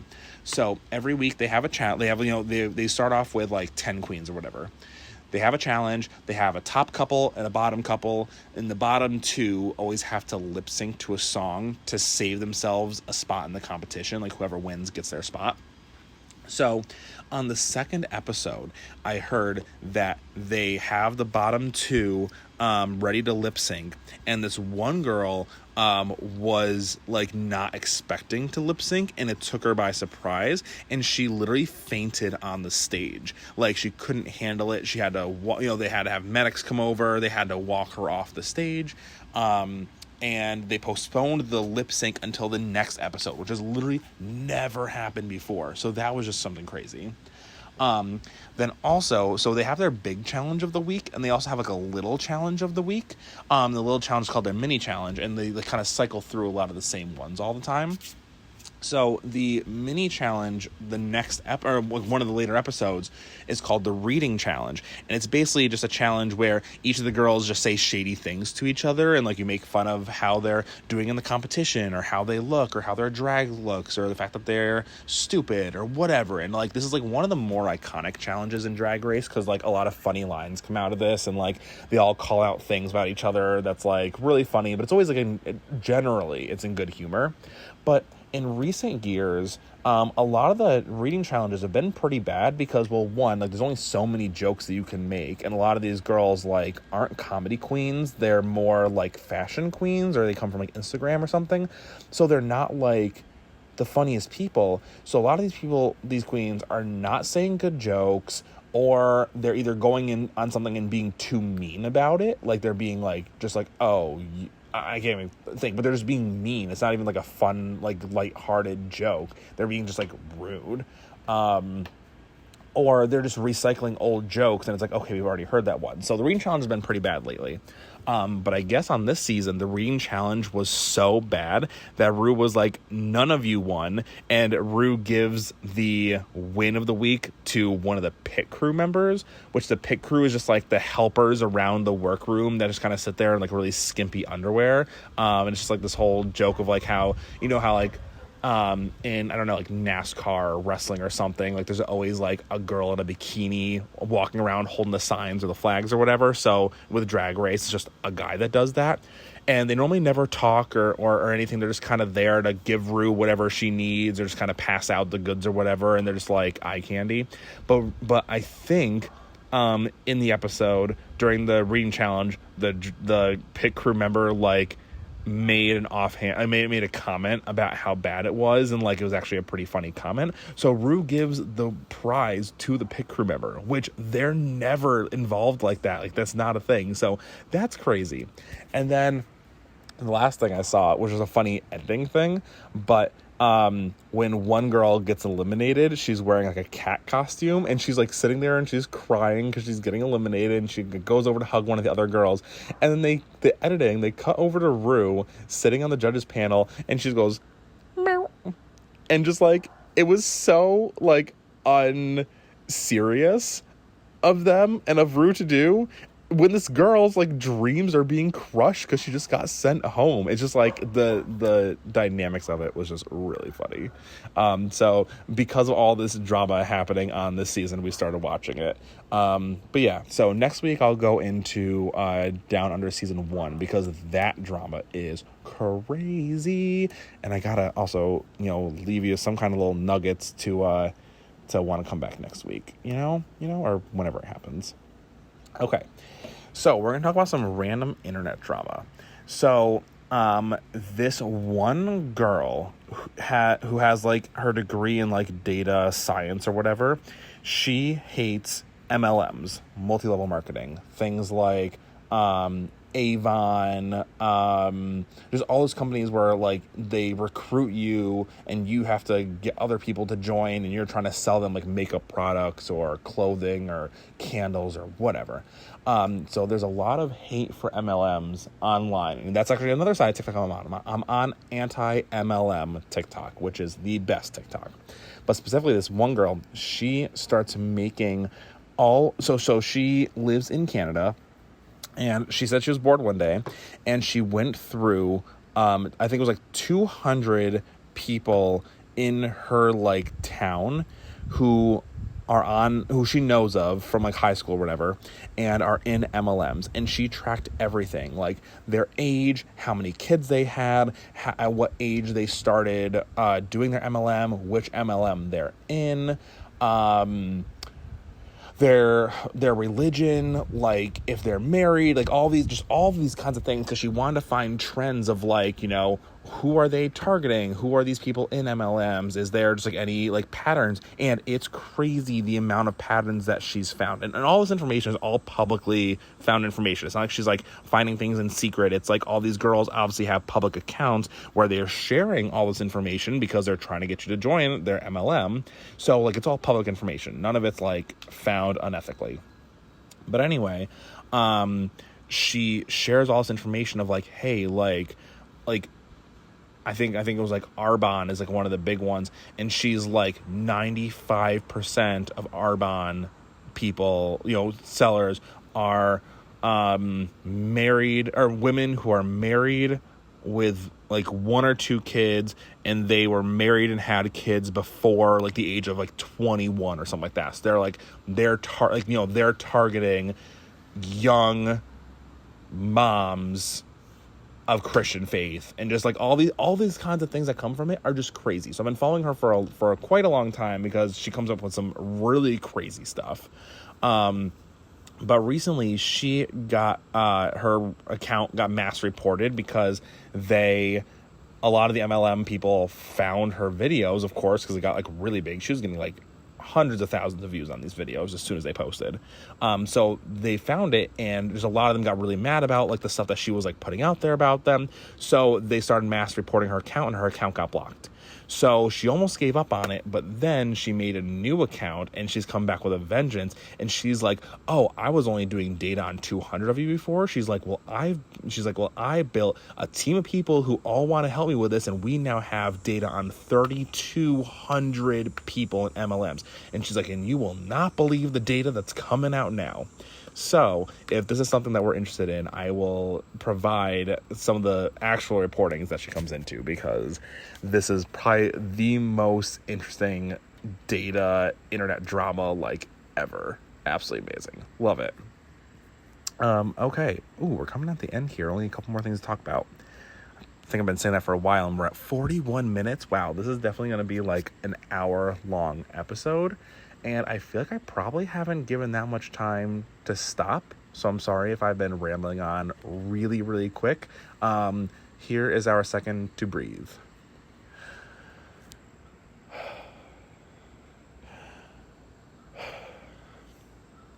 So every week they have a chat. They have, they start off with like 10 queens or whatever. They have a challenge. They have a top couple and a bottom couple, and the bottom two always have to lip sync to a song to save themselves a spot in the competition. Like, whoever wins gets their spot. So on the second episode, I heard that they have the bottom two ready to lip sync, and this one girl was like not expecting to lip sync, and it took her by surprise, and she literally fainted on the stage. Like, she couldn't handle it. She had to, they had to have medics come over. They had to walk her off the stage. And they postponed the lip sync until the next episode, which has literally never happened before. So that was just something crazy. Then also, so they have their big challenge of the week, and they also have like a little challenge of the week. The little challenge is called their mini challenge, and they kind of cycle through a lot of the same ones all the time. So the mini challenge, the next or one of the later episodes, is called the reading challenge, and it's basically just a challenge where each of the girls just say shady things to each other, and like you make fun of how they're doing in the competition, or how they look, or how their drag looks, or the fact that they're stupid, or whatever. And like, this is like one of the more iconic challenges in Drag Race, because like a lot of funny lines come out of this, and like they all call out things about each other that's like really funny, but it's always like generally it's in good humor. But in recent years, a lot of the reading challenges have been pretty bad because, well, one, like there's only so many jokes that you can make, and a lot of these girls like aren't comedy queens. They're more like fashion queens, or they come from like Instagram or something. So they're not like the funniest people. So a lot of these queens are not saying good jokes, or they're either going in on something and being too mean about it. Like they're being like, just like, oh, I can't even think, but they're just being mean. It's not even like a fun, like lighthearted joke. They're being just like rude. Or they're just recycling old jokes, and it's like, okay, we've already heard that one. So the reading challenge has been pretty bad lately. But I guess on this season, the reading challenge was so bad that Rue was like, none of you won. And Rue gives the win of the week to one of the pit crew members, which the pit crew is just like the helpers around the workroom that just kind of sit there in like really skimpy underwear. And it's just like this whole joke of like how, how like, in, I don't know, like NASCAR or wrestling or something, like there's always like a girl in a bikini walking around holding the signs or the flags or whatever. So with Drag Race, it's just a guy that does that, and they normally never talk or anything. They're just kind of there to give Rue whatever she needs, or just kind of pass out the goods or whatever, and they're just like eye candy. But I think in the episode during the reading challenge, the pit crew member like made a comment about how bad it was, and like it was actually a pretty funny comment. So Rue gives the prize to the pit crew member, which they're never involved like that. Like that's not a thing. So that's crazy. And then the last thing I saw, which was a funny editing thing, but when one girl gets eliminated, she's wearing like a cat costume, and she's like sitting there and she's crying because she's getting eliminated, and she goes over to hug one of the other girls, and then they cut over to Rue sitting on the judges panel, and she goes meow, and just like, it was so like unserious of them and of Rue to do when this girl's like dreams are being crushed because she just got sent home. It's just like the dynamics of it was just really funny. So because of all this drama happening on this season, we started watching it. But yeah, so next week I'll go into Down Under season 1, because that drama is crazy, and I gotta also leave you some kind of little nuggets to want to come back next week, or whenever it happens. Okay, so we're going to talk about some random internet drama. So this one girl who has like her degree in like data science or whatever, she hates MLMs, multi-level marketing, things like Avon, there's all those companies where like they recruit you and you have to get other people to join, and you're trying to sell them like makeup products or clothing or candles or whatever. So there's a lot of hate for MLMs online, and that's actually another side of TikTok I'm on. I'm on anti-MLM TikTok, which is the best TikTok. But specifically this one girl, she starts making so she lives in Canada. And she said she was bored one day, and she went through, I think it was like 200 people in her like town who who she knows of from like high school or whatever, and are in MLMs, and she tracked everything, like their age, how many kids they had, at what age they started doing their MLM, which MLM they're in, their religion, like if they're married, like all of these kinds of things, because she wanted to find trends of like, who are they targeting? Who are these people in MLMs? Is there just like any like patterns? And it's crazy the amount of patterns that she's found. And all this information is all publicly found information. It's not like she's like finding things in secret. It's like all these girls obviously have public accounts where they're sharing all this information because they're trying to get you to join their MLM. So like it's all public information. None of it's like found unethically. But anyway, she shares all this information of like, hey, like I think it was like Arbonne is like one of the big ones, and she's like 95% of Arbonne people, sellers are married, or women who are married with like one or two kids, and they were married and had kids before like the age of like 21 or something like that. So they're targeting young moms of Christian faith, and just like all these kinds of things that come from it are just crazy. So I've been following her for quite a long time because she comes up with some really crazy stuff. But recently she got her account got mass reported because a lot of the MLM people found her videos, of course, because it got like really big. She was getting like hundreds of thousands of views on these videos as soon as they posted. So they found it, and there's a lot of them got really mad about like the stuff that she was like putting out there about them. So they started mass reporting her account, and her account got blocked. So she almost gave up on it, but then she made a new account, and she's come back with a vengeance. And she's like, "Oh, I was only doing data on 200 of you before." She's like, "Well, I built a team of people who all want to help me with this, and we now have data on 3,200 people in MLMs." And she's like, "And you will not believe the data that's coming out now." So if this is something that we're interested in, I will provide some of the actual reportings that she comes into, because this is probably the most interesting data internet drama like ever. Absolutely amazing. Love it. Okay. Ooh, we're coming at the end here. Only a couple more things to talk about. I think I've been saying that for a while, and we're at 41 minutes. Wow, this is definitely going to be like an hour-long episode. And I feel like I probably haven't given that much time to stop. So I'm sorry if I've been rambling on really, really quick. Here is our second to breathe.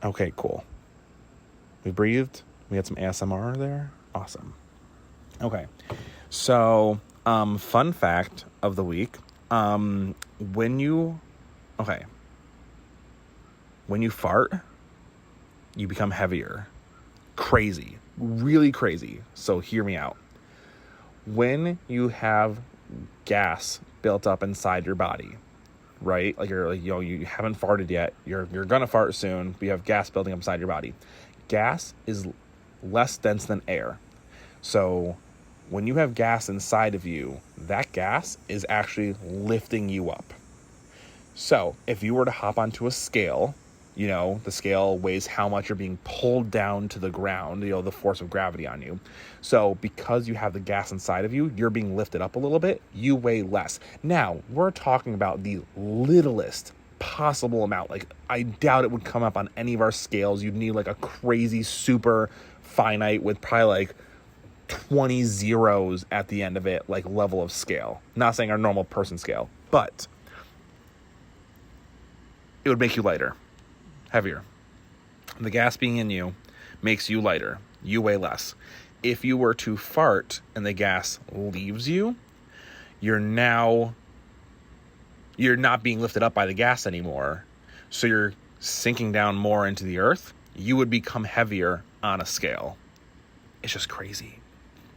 Okay, cool. We breathed. We had some ASMR there. Awesome. Okay. So, fun fact of the week. When you fart, you become heavier. Crazy. Really crazy. So hear me out. When you have gas built up inside your body, right? Like you haven't farted yet. You're gonna fart soon, but you have gas building up inside your body. Gas is less dense than air. So when you have gas inside of you, that gas is actually lifting you up. So if you were to hop onto a scale, the scale weighs how much you're being pulled down to the ground, the force of gravity on you. So because you have the gas inside of you, you're being lifted up a little bit, you weigh less. Now, we're talking about the littlest possible amount. Like, I doubt it would come up on any of our scales. You'd need like a crazy super finite with probably like 20 zeros at the end of it, like level of scale. Not saying our normal person scale, but it would make you lighter. Heavier. The gas being in you makes you lighter. You weigh less. If you were to fart and the gas leaves you, you're not being lifted up by the gas anymore. So you're sinking down more into the earth. You would become heavier on a scale. It's just crazy.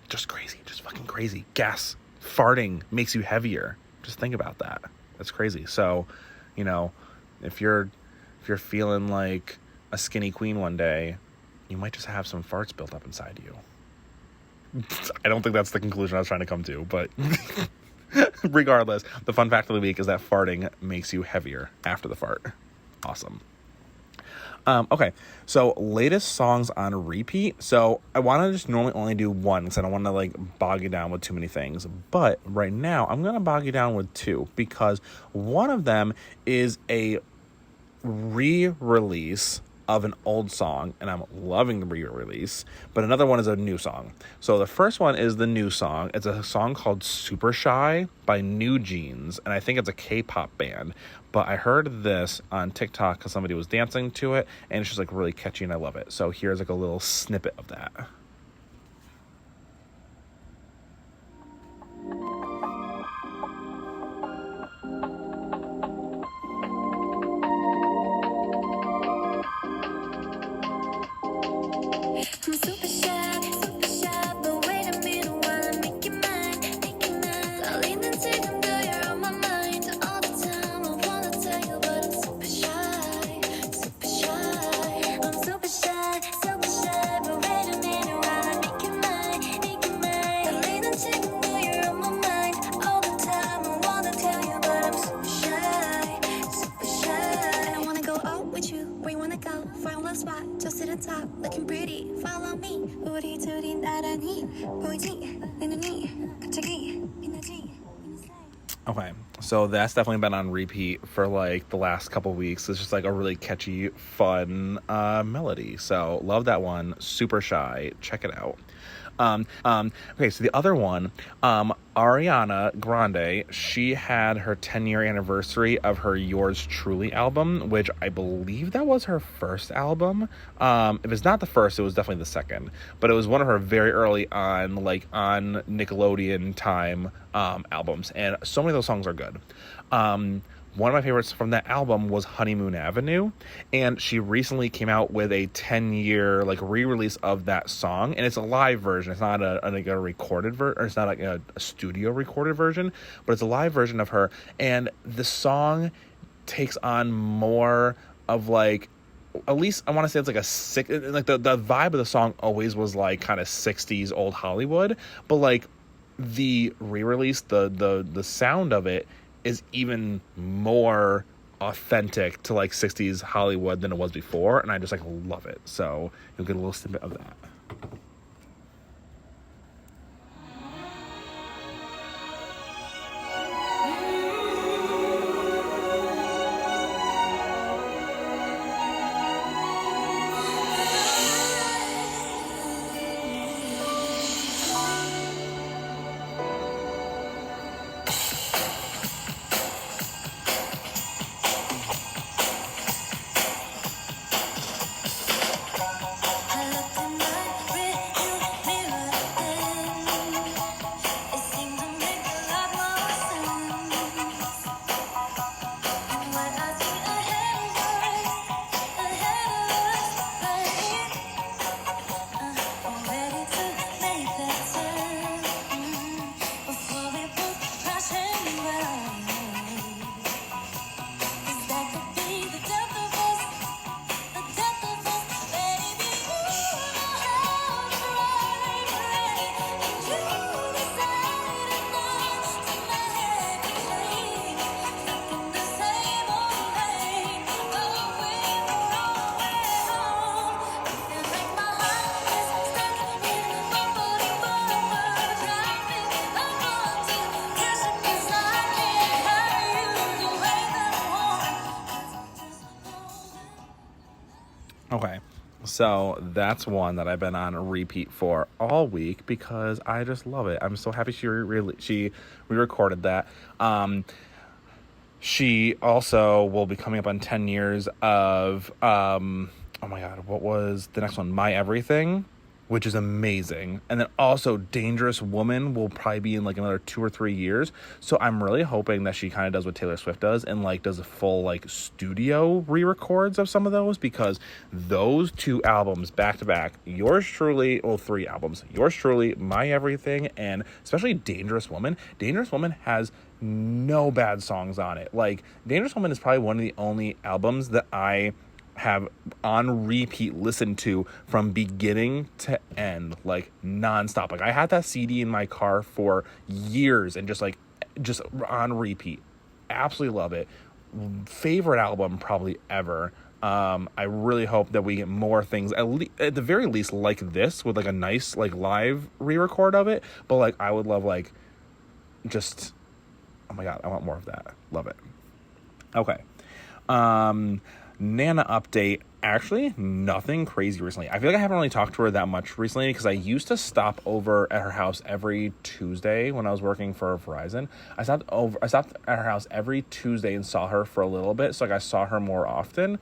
Just crazy. Just fucking crazy. Gas farting makes you heavier. Just think about that. That's crazy. So, if you're feeling like a skinny queen one day, you might just have some farts built up inside you. I don't think that's the conclusion I was trying to come to, but regardless, the fun fact of the week is that farting makes you heavier after the fart. Awesome. Okay, so latest songs on repeat. So I want to just normally only do one because I don't want to like bog you down with too many things. But right now I'm going to bog you down with two because one of them is a re-release of an old song, and I'm loving the re-release, but another one is a new song. So the first one is the new song. It's a song called Super Shy by New Jeans, and I think it's a K-pop band, but I heard this on TikTok because somebody was dancing to it, and it's just like really catchy, and I love it. So here's like a little snippet of that. I'm super shy, but wait a minute while I make you mine, make you mine. Darling, and take them, girl, you're on my mind all the time. I wanna tell you, but I'm super shy, super shy. I'm super shy, but wait a minute while I make you mine, make you mine. Darling, and take them, girl, you're on my mind all the time. I wanna tell you, but I'm super shy, super shy. And I wanna go out with you, where you wanna go? Find a spot, just sit on top, looking pretty. Follow me. 우리 둘이 나란히 보이지 내 눈이 갑자기 빛나지. Okay, so that's definitely been on repeat for like the last couple weeks. It's just like a really catchy, fun melody. So love that one. Super Shy. Check it out. Okay, so the other one, Ariana Grande, she had her 10-year anniversary of her Yours Truly album, which I believe that was her first album. If it's not the first, it was definitely the second, but it was one of her very early on, like on Nickelodeon time, albums. And so many of those songs are good. One of my favorites from that album was Honeymoon Avenue, and she recently came out with a 10-year like re-release of that song, and it's a live version. It's not a recorded version, or it's not like a studio recorded version, but it's a live version of her, and the song takes on more of like, at least I want to say it's like the vibe of the song always was like kind of 60s old Hollywood, but like the re-release, the sound of it is even more authentic to like 60s Hollywood than it was before, and I just like love it. So you'll get a little snippet of that. Okay, so that's one that I've been on a repeat for all week because I just love it. I'm so happy she re-recorded that. She also will be coming up on 10 years of, oh my God, what was the next one? My Everything, which is amazing. And then also Dangerous Woman will probably be in like another 2 or 3 years. So I'm really hoping that she kind of does what Taylor Swift does and like does a full like studio re-records of some of those, because those two albums back to back, Yours Truly, well, 3 albums, Yours Truly, My Everything, and especially Dangerous Woman. Dangerous Woman has no bad songs on it. Like Dangerous Woman is probably one of the only albums that I have on repeat listened to from beginning to end, like nonstop. Like I had that CD in my car for years and just on repeat. Absolutely love it. favorite album probably ever. I really hope that we get more things, at the very least, like this, with like a nice like live re-record of it. But like I would love like just, oh my god, I want more of that. Love it. Okay. Nana update. Actually, nothing crazy recently. I feel like I haven't really talked to her that much recently because I used to stop over at her house every Tuesday when I was working for Verizon. I stopped at her house every Tuesday and saw her for a little bit. So like I saw her more often,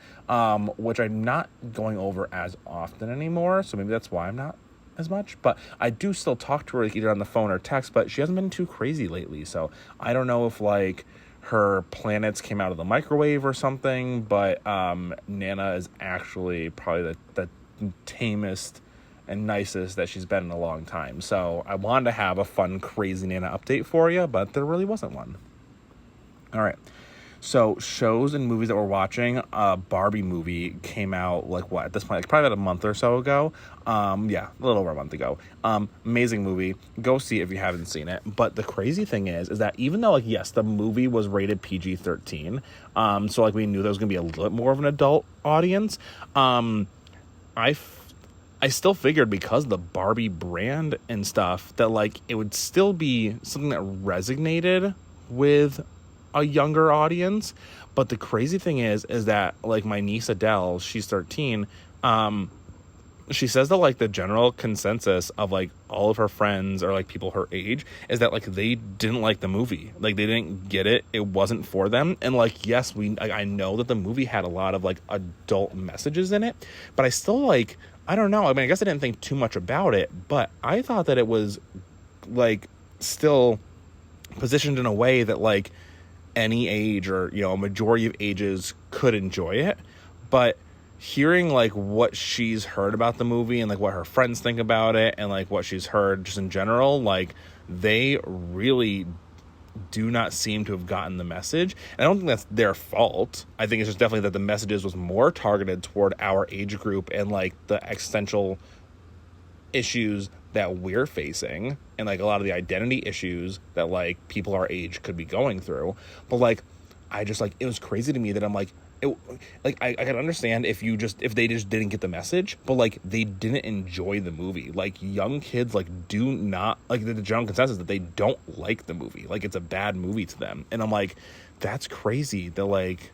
which I'm not going over as often anymore. So maybe that's why I'm not as much. But I do still talk to her like either on the phone or text, but she hasn't been too crazy lately. So I don't know if like her planets came out of the microwave or something, but Nana is actually probably the tamest and nicest that she's been in a long time. So I wanted to have a fun, crazy Nana update for you, but there really wasn't one. All right. So shows and movies that we're watching, Barbie movie came out like what at this point, like probably about a month or so ago. Yeah, a little over a month ago. Amazing movie. Go see it if you haven't seen it. But the crazy thing is that even though like, yes, the movie was rated PG-13, so like we knew there was gonna be a little bit more of an adult audience. I still figured because of the Barbie brand and stuff that like it would still be something that resonated with a younger audience. But the crazy thing is that like my niece Adele, she's 13, she says that like the general consensus of like all of her friends or like people her age is that like they didn't like the movie, like they didn't get it, it wasn't for them. And like yes, I know that the movie had a lot of like adult messages in it, but I still like, I don't know, I mean I guess I didn't think too much about it, but I thought that it was like still positioned in a way that like any age or, you know, a majority of ages could enjoy it. But hearing like what she's heard about the movie and like what her friends think about it and like what she's heard just in general, like they really do not seem to have gotten the message. And I don't think that's their fault. I think it's just definitely that the messages was more targeted toward our age group and like the existential issues that we're facing and like a lot of the identity issues that like people our age could be going through. But like I just like, it was crazy to me that I'm like, I can understand if they just didn't get the message, but like they didn't enjoy the movie. Like young kids like do not like the general consensus that they don't like the movie, like it's a bad movie to them. And I'm like, that's crazy that like,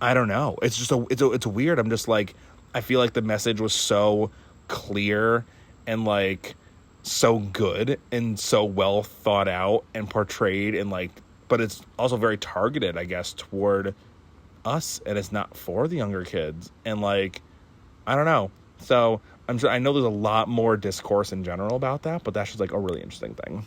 I don't know, it's just it's weird. I'm just like, I feel like the message was so clear and like so good and so well thought out and portrayed and like, but it's also very targeted, I guess, toward us, and it's not for the younger kids. And like, I don't know. So I'm sure, I know there's a lot more discourse in general about that, but that's just like a really interesting thing.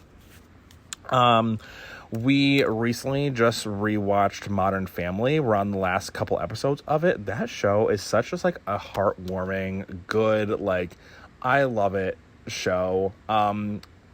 We recently just rewatched Modern Family. We're on the last couple episodes of it. That show is such just like a heartwarming, good, like I love it show.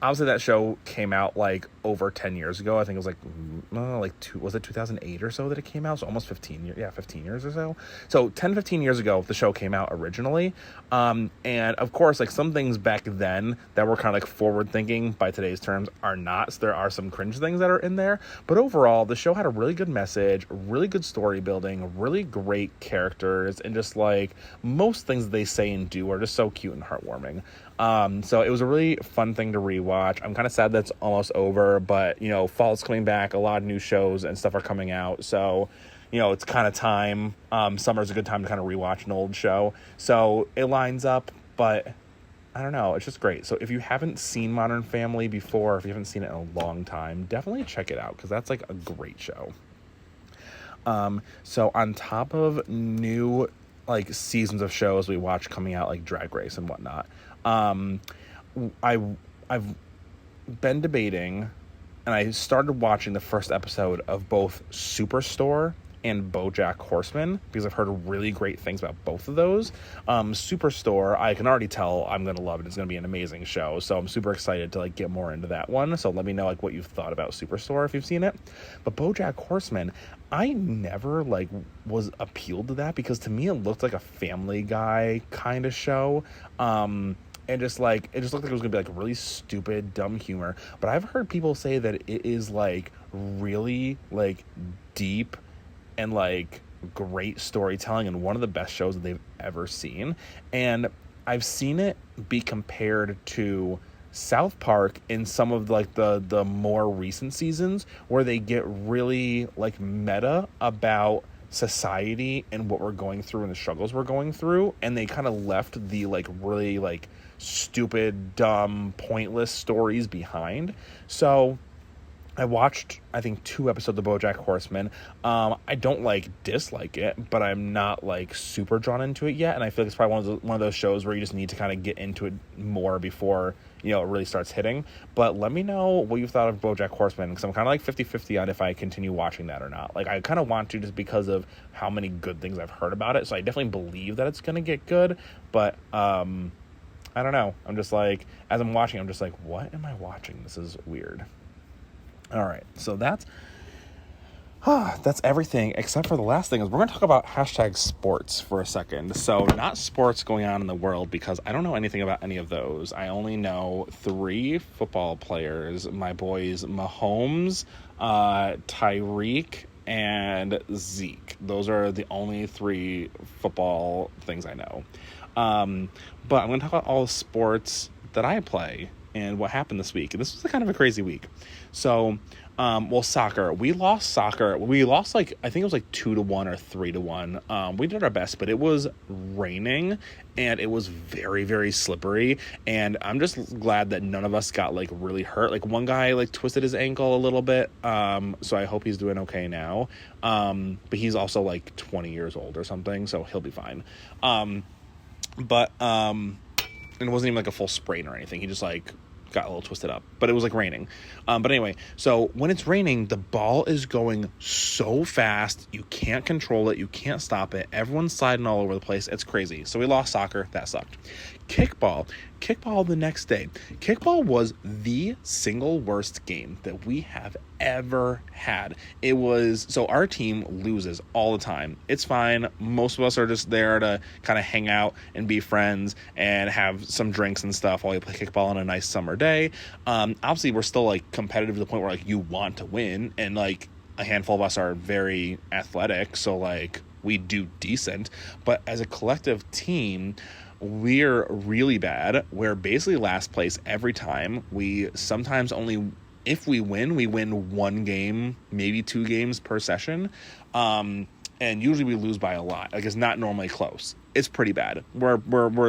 Obviously that show came out like over 10 years ago. I think it was was it 2008 or so that it came out? So almost 15 years. Yeah, 15 years or so. So 15 years ago, the show came out originally. And of course, like some things back then that were kind of like forward thinking by today's terms are not. So there are some cringe things that are in there. But overall, the show had a really good message, really good story building, really great characters, and just like most things they say and do are just so cute and heartwarming. So it was a really fun thing to rewatch. I'm kind of sad that's almost over, but you know, fall's coming back, a lot of new shows and stuff are coming out, so you know, it's kind of time. Summer's a good time to kind of rewatch an old show, so it lines up. But I don't know, it's just great. So if you haven't seen Modern Family before, if you haven't seen it in a long time, definitely check it out because that's like a great show. So on top of new like seasons of shows we watch coming out, like Drag Race and whatnot, I've been debating, and I started watching the first episode of both Superstore and BoJack Horseman because I've heard really great things about both of those. Superstore, I can already tell I'm gonna love it. It's gonna be an amazing show, so I'm super excited to like get more into that one. So let me know like what you've thought about Superstore if you've seen it. But BoJack Horseman, I never like was appealed to that because to me it looked like a Family Guy kind of show. and just like it just looked like it was gonna be like really stupid, dumb humor. But I've heard people say that it is like really like deep and like great storytelling and one of the best shows that they've ever seen. And I've seen it be compared to South Park in some of like the more recent seasons, where they get really like meta about society and what we're going through and the struggles we're going through, and they kind of left the like really like stupid, dumb, pointless stories behind. So I watched, I think, 2 episodes of BoJack Horseman. I don't like dislike it, but I'm not like super drawn into it yet. And I feel like it's probably one of those shows where you just need to kind of get into it more before, you know, it really starts hitting. But let me know what you thought of BoJack Horseman, because I'm kind of like 50-50 on if I continue watching that or not. Like, I kind of want to, just because of how many good things I've heard about it. So I definitely believe that it's going to get good. But I don't know. I'm just like, as I'm watching, I'm just like, what am I watching? This is weird. All right, so that's everything except for the last thing is we're going to talk about #sports for a second. So not sports going on in the world, because I don't know anything about any of those. I only know 3 football players, my boys Mahomes, Tyreek, and Zeke. Those are the only 3 football things I know. But I'm going to talk about all the sports that I play and what happened this week. And this was kind of a crazy week. So, soccer. We lost soccer. We lost, like, I think it was like 2-1 or 3-1. We did our best, but it was raining and it was very, very slippery. And I'm just glad that none of us got, like, really hurt. Like, one guy, like, twisted his ankle a little bit. So I hope he's doing okay now. But he's also, like, 20 years old or something, so he'll be fine. And it wasn't even like a full sprain or anything. He just like got a little twisted up, but it was like raining. But anyway, so when it's raining, the ball is going so fast. You can't control it. You can't stop it. Everyone's sliding all over the place. It's crazy. So we lost soccer. That sucked. Kickball the next day. Kickball was the single worst game that we have ever had. It was, so our team loses all the time. It's fine. Most of us are just there to kind of hang out and be friends and have some drinks and stuff while you play kickball on a nice summer day. Obviously we're still like competitive to the point where like you want to win, and like a handful of us are very athletic, so like we do decent, but as a collective team, we're really bad. We're basically last place every time. We sometimes only, if we win 1 game, maybe 2 games per session. And usually we lose by a lot. Like, it's not normally close. It's pretty bad. We're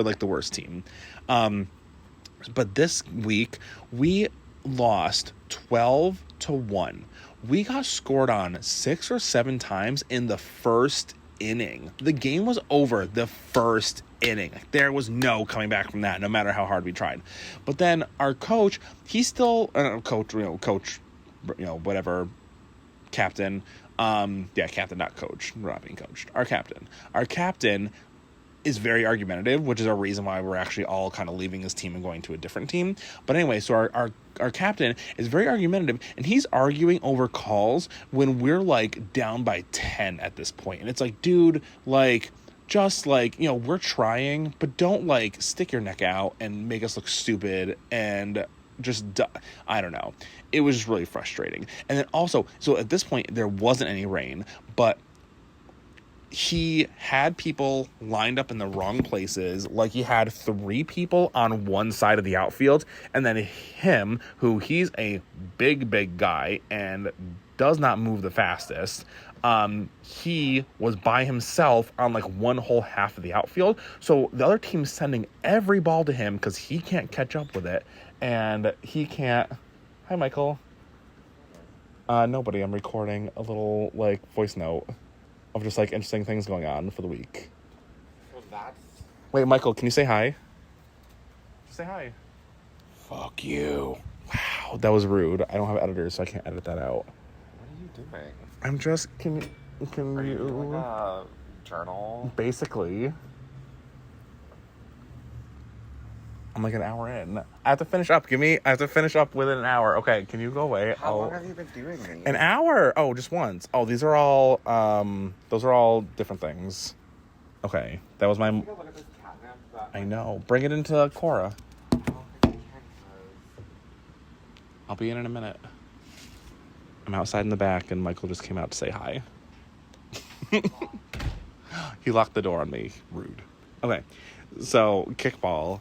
like the worst team. But this week we lost 12-1. We got scored on 6 or 7 times in the first inning. The game was over the first inning. There was no coming back from that, no matter how hard we tried. But then our coach, he's still whatever, captain. Captain, not coach. We're not being coached. Our captain is very argumentative, which is a reason why we're actually all kind of leaving his team and going to a different team. But anyway, so our captain is very argumentative, and he's arguing over calls when we're like down by 10 at this point. And it's like, dude, like, just like, you know, we're trying, but don't like stick your neck out and make us look stupid and just, I don't know. It was just really frustrating. And then also, so at this point there wasn't any rain, but he had people lined up in the wrong places. Like, he had 3 people on one side of the outfield, and then him, who he's a big guy and does not move the fastest. He was by himself on like one whole half of the outfield. So the other team's sending every ball to him because he can't catch up with it. And he can't. Hi, Michael. Nobody. I'm recording a little like voice note of just like interesting things going on for the week. So that's... Wait, Michael, can you say hi? Just say hi. Fuck you. Wow, that was rude. I don't have editors, so I can't edit that out. What are you doing? I'm just, can Are you you doing a journal? basically, I'm like an hour in. I have to finish up. I have to finish up within an hour. Okay, can you go away? How long have you been doing these? An hour. Oh, just once. Oh, these are all, those are all different things. Okay, that was my, Take a look at this catnip that... I know. Bring it into Cora. I'll be in a minute. I'm outside in the back, and Michael just came out to say hi. He locked the door on me. Rude. Okay, so kickball.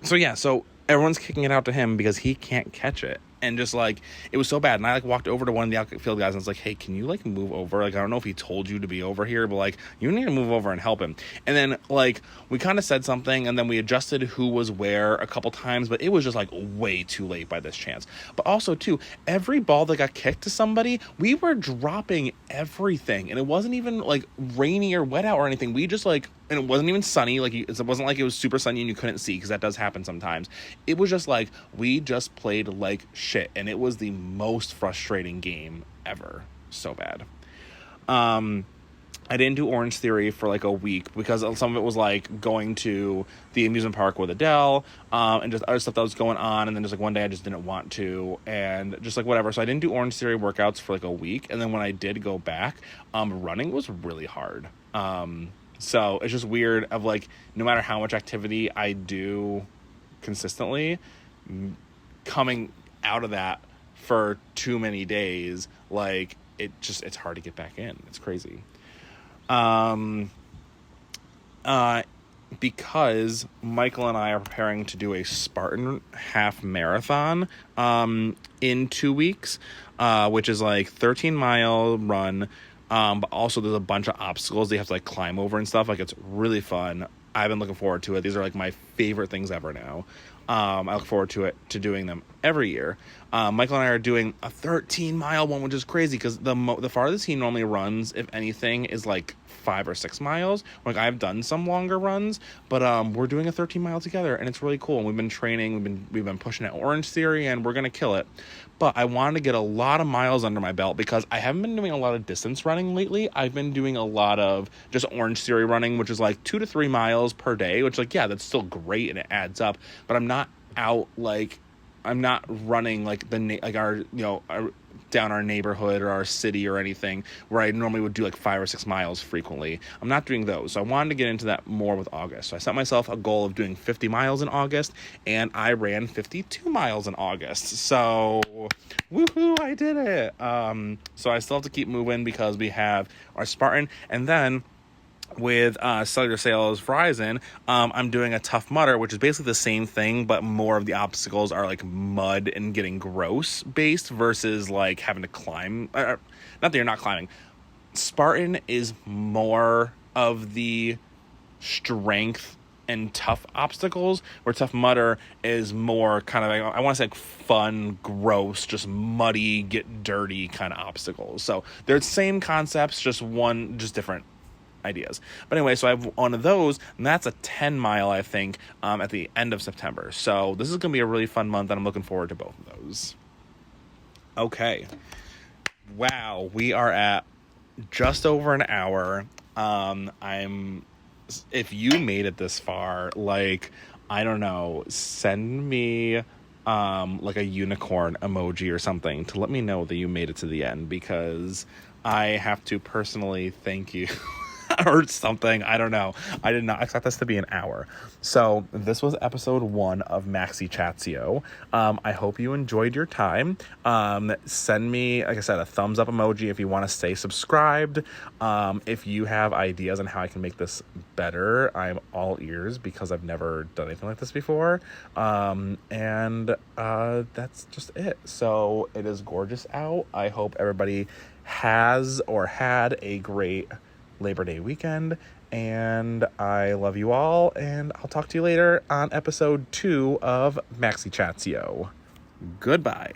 So everyone's kicking it out to him because he can't catch it. And just, like, it was so bad. And I, like, walked over to one of the outfield guys and was like, hey, can you, like, move over? Like, I don't know if he told you to be over here, but, like, you need to move over and help him. And then, like, we kind of said something, and then we adjusted who was where a couple times, but it was just, like, way too late by this chance. But also, too, every ball that got kicked to somebody, we were dropping everything. And it wasn't even, like, rainy or wet out or anything. We just, like... And it wasn't even sunny. Like, it wasn't like it was super sunny and you couldn't see, because that does happen sometimes. It was just like, we just played like shit. And it was the most frustrating game ever. So bad. I didn't do Orange Theory for like a week because some of it was like going to the amusement park with Adele, and just other stuff that was going on. And then just like one day I just didn't want to, and just like whatever. So I didn't do Orange Theory workouts for like a week. And then when I did go back, running was really hard. So it's just weird of like, no matter how much activity I do consistently, coming out of that for too many days, like it's hard to get back in. It's crazy. Because Michael and I are preparing to do a Spartan half marathon, in 2 weeks, which is like 13-mile run. But also there's a bunch of obstacles that you have to like climb over and stuff. Like, it's really fun. I've been looking forward to it. These are like my favorite things ever now. I look forward to doing them every year. Michael and I are doing a 13-mile one, which is crazy because the farthest he normally runs, if anything, is like 5 or 6 miles. Like, I've done some longer runs, but we're doing a 13-mile together, and it's really cool. And we've been training, we've been pushing at Orange Theory, and we're gonna kill it. But I wanted to get a lot of miles under my belt because I haven't been doing a lot of distance running lately. I've been doing a lot of just Orange Theory running, which is like 2 to 3 miles per day, which, like, yeah, that's still great and it adds up. But I'm not out, like, I'm not running like down our neighborhood or our city or anything where I normally would do like 5 or 6 miles frequently. I'm not doing those. So I wanted to get into that more with August. So I set myself a goal of doing 50 miles in August, and I ran 52 miles in August. So woohoo, I did it. So I still have to keep moving because we have our Spartan, and then with Cellular Sales Verizon, I'm doing a Tough Mudder, which is basically the same thing, but more of the obstacles are like mud and getting gross based versus like having to climb. Not that you're not climbing. Spartan is more of the strength and tough obstacles, where Tough Mudder is more kind of like, I want to say like fun, gross, just muddy, get dirty kind of obstacles. So they're the same concepts, just different ideas. But anyway, so I have one of those, and that's a 10-mile, I think, at the end of September. So this is going to be a really fun month, and I'm looking forward to both of those. Okay. Wow, we are at just over an hour. If you made it this far, like, I don't know, send me like a unicorn emoji or something to let me know that you made it to the end, because I have to personally thank you. Or something. I don't know. I did not expect this to be an hour. So this was episode 1 of Maxychatsyo. I hope you enjoyed your time. Send me, like I said, a thumbs up emoji if you want to stay subscribed. If you have ideas on how I can make this better, I'm all ears, because I've never done anything like this before. And that's just it. So it is gorgeous out. I hope everybody has or had a great Labor Day weekend, and I love you all, and I'll talk to you later on episode 2 of Maxychatsyo. Goodbye.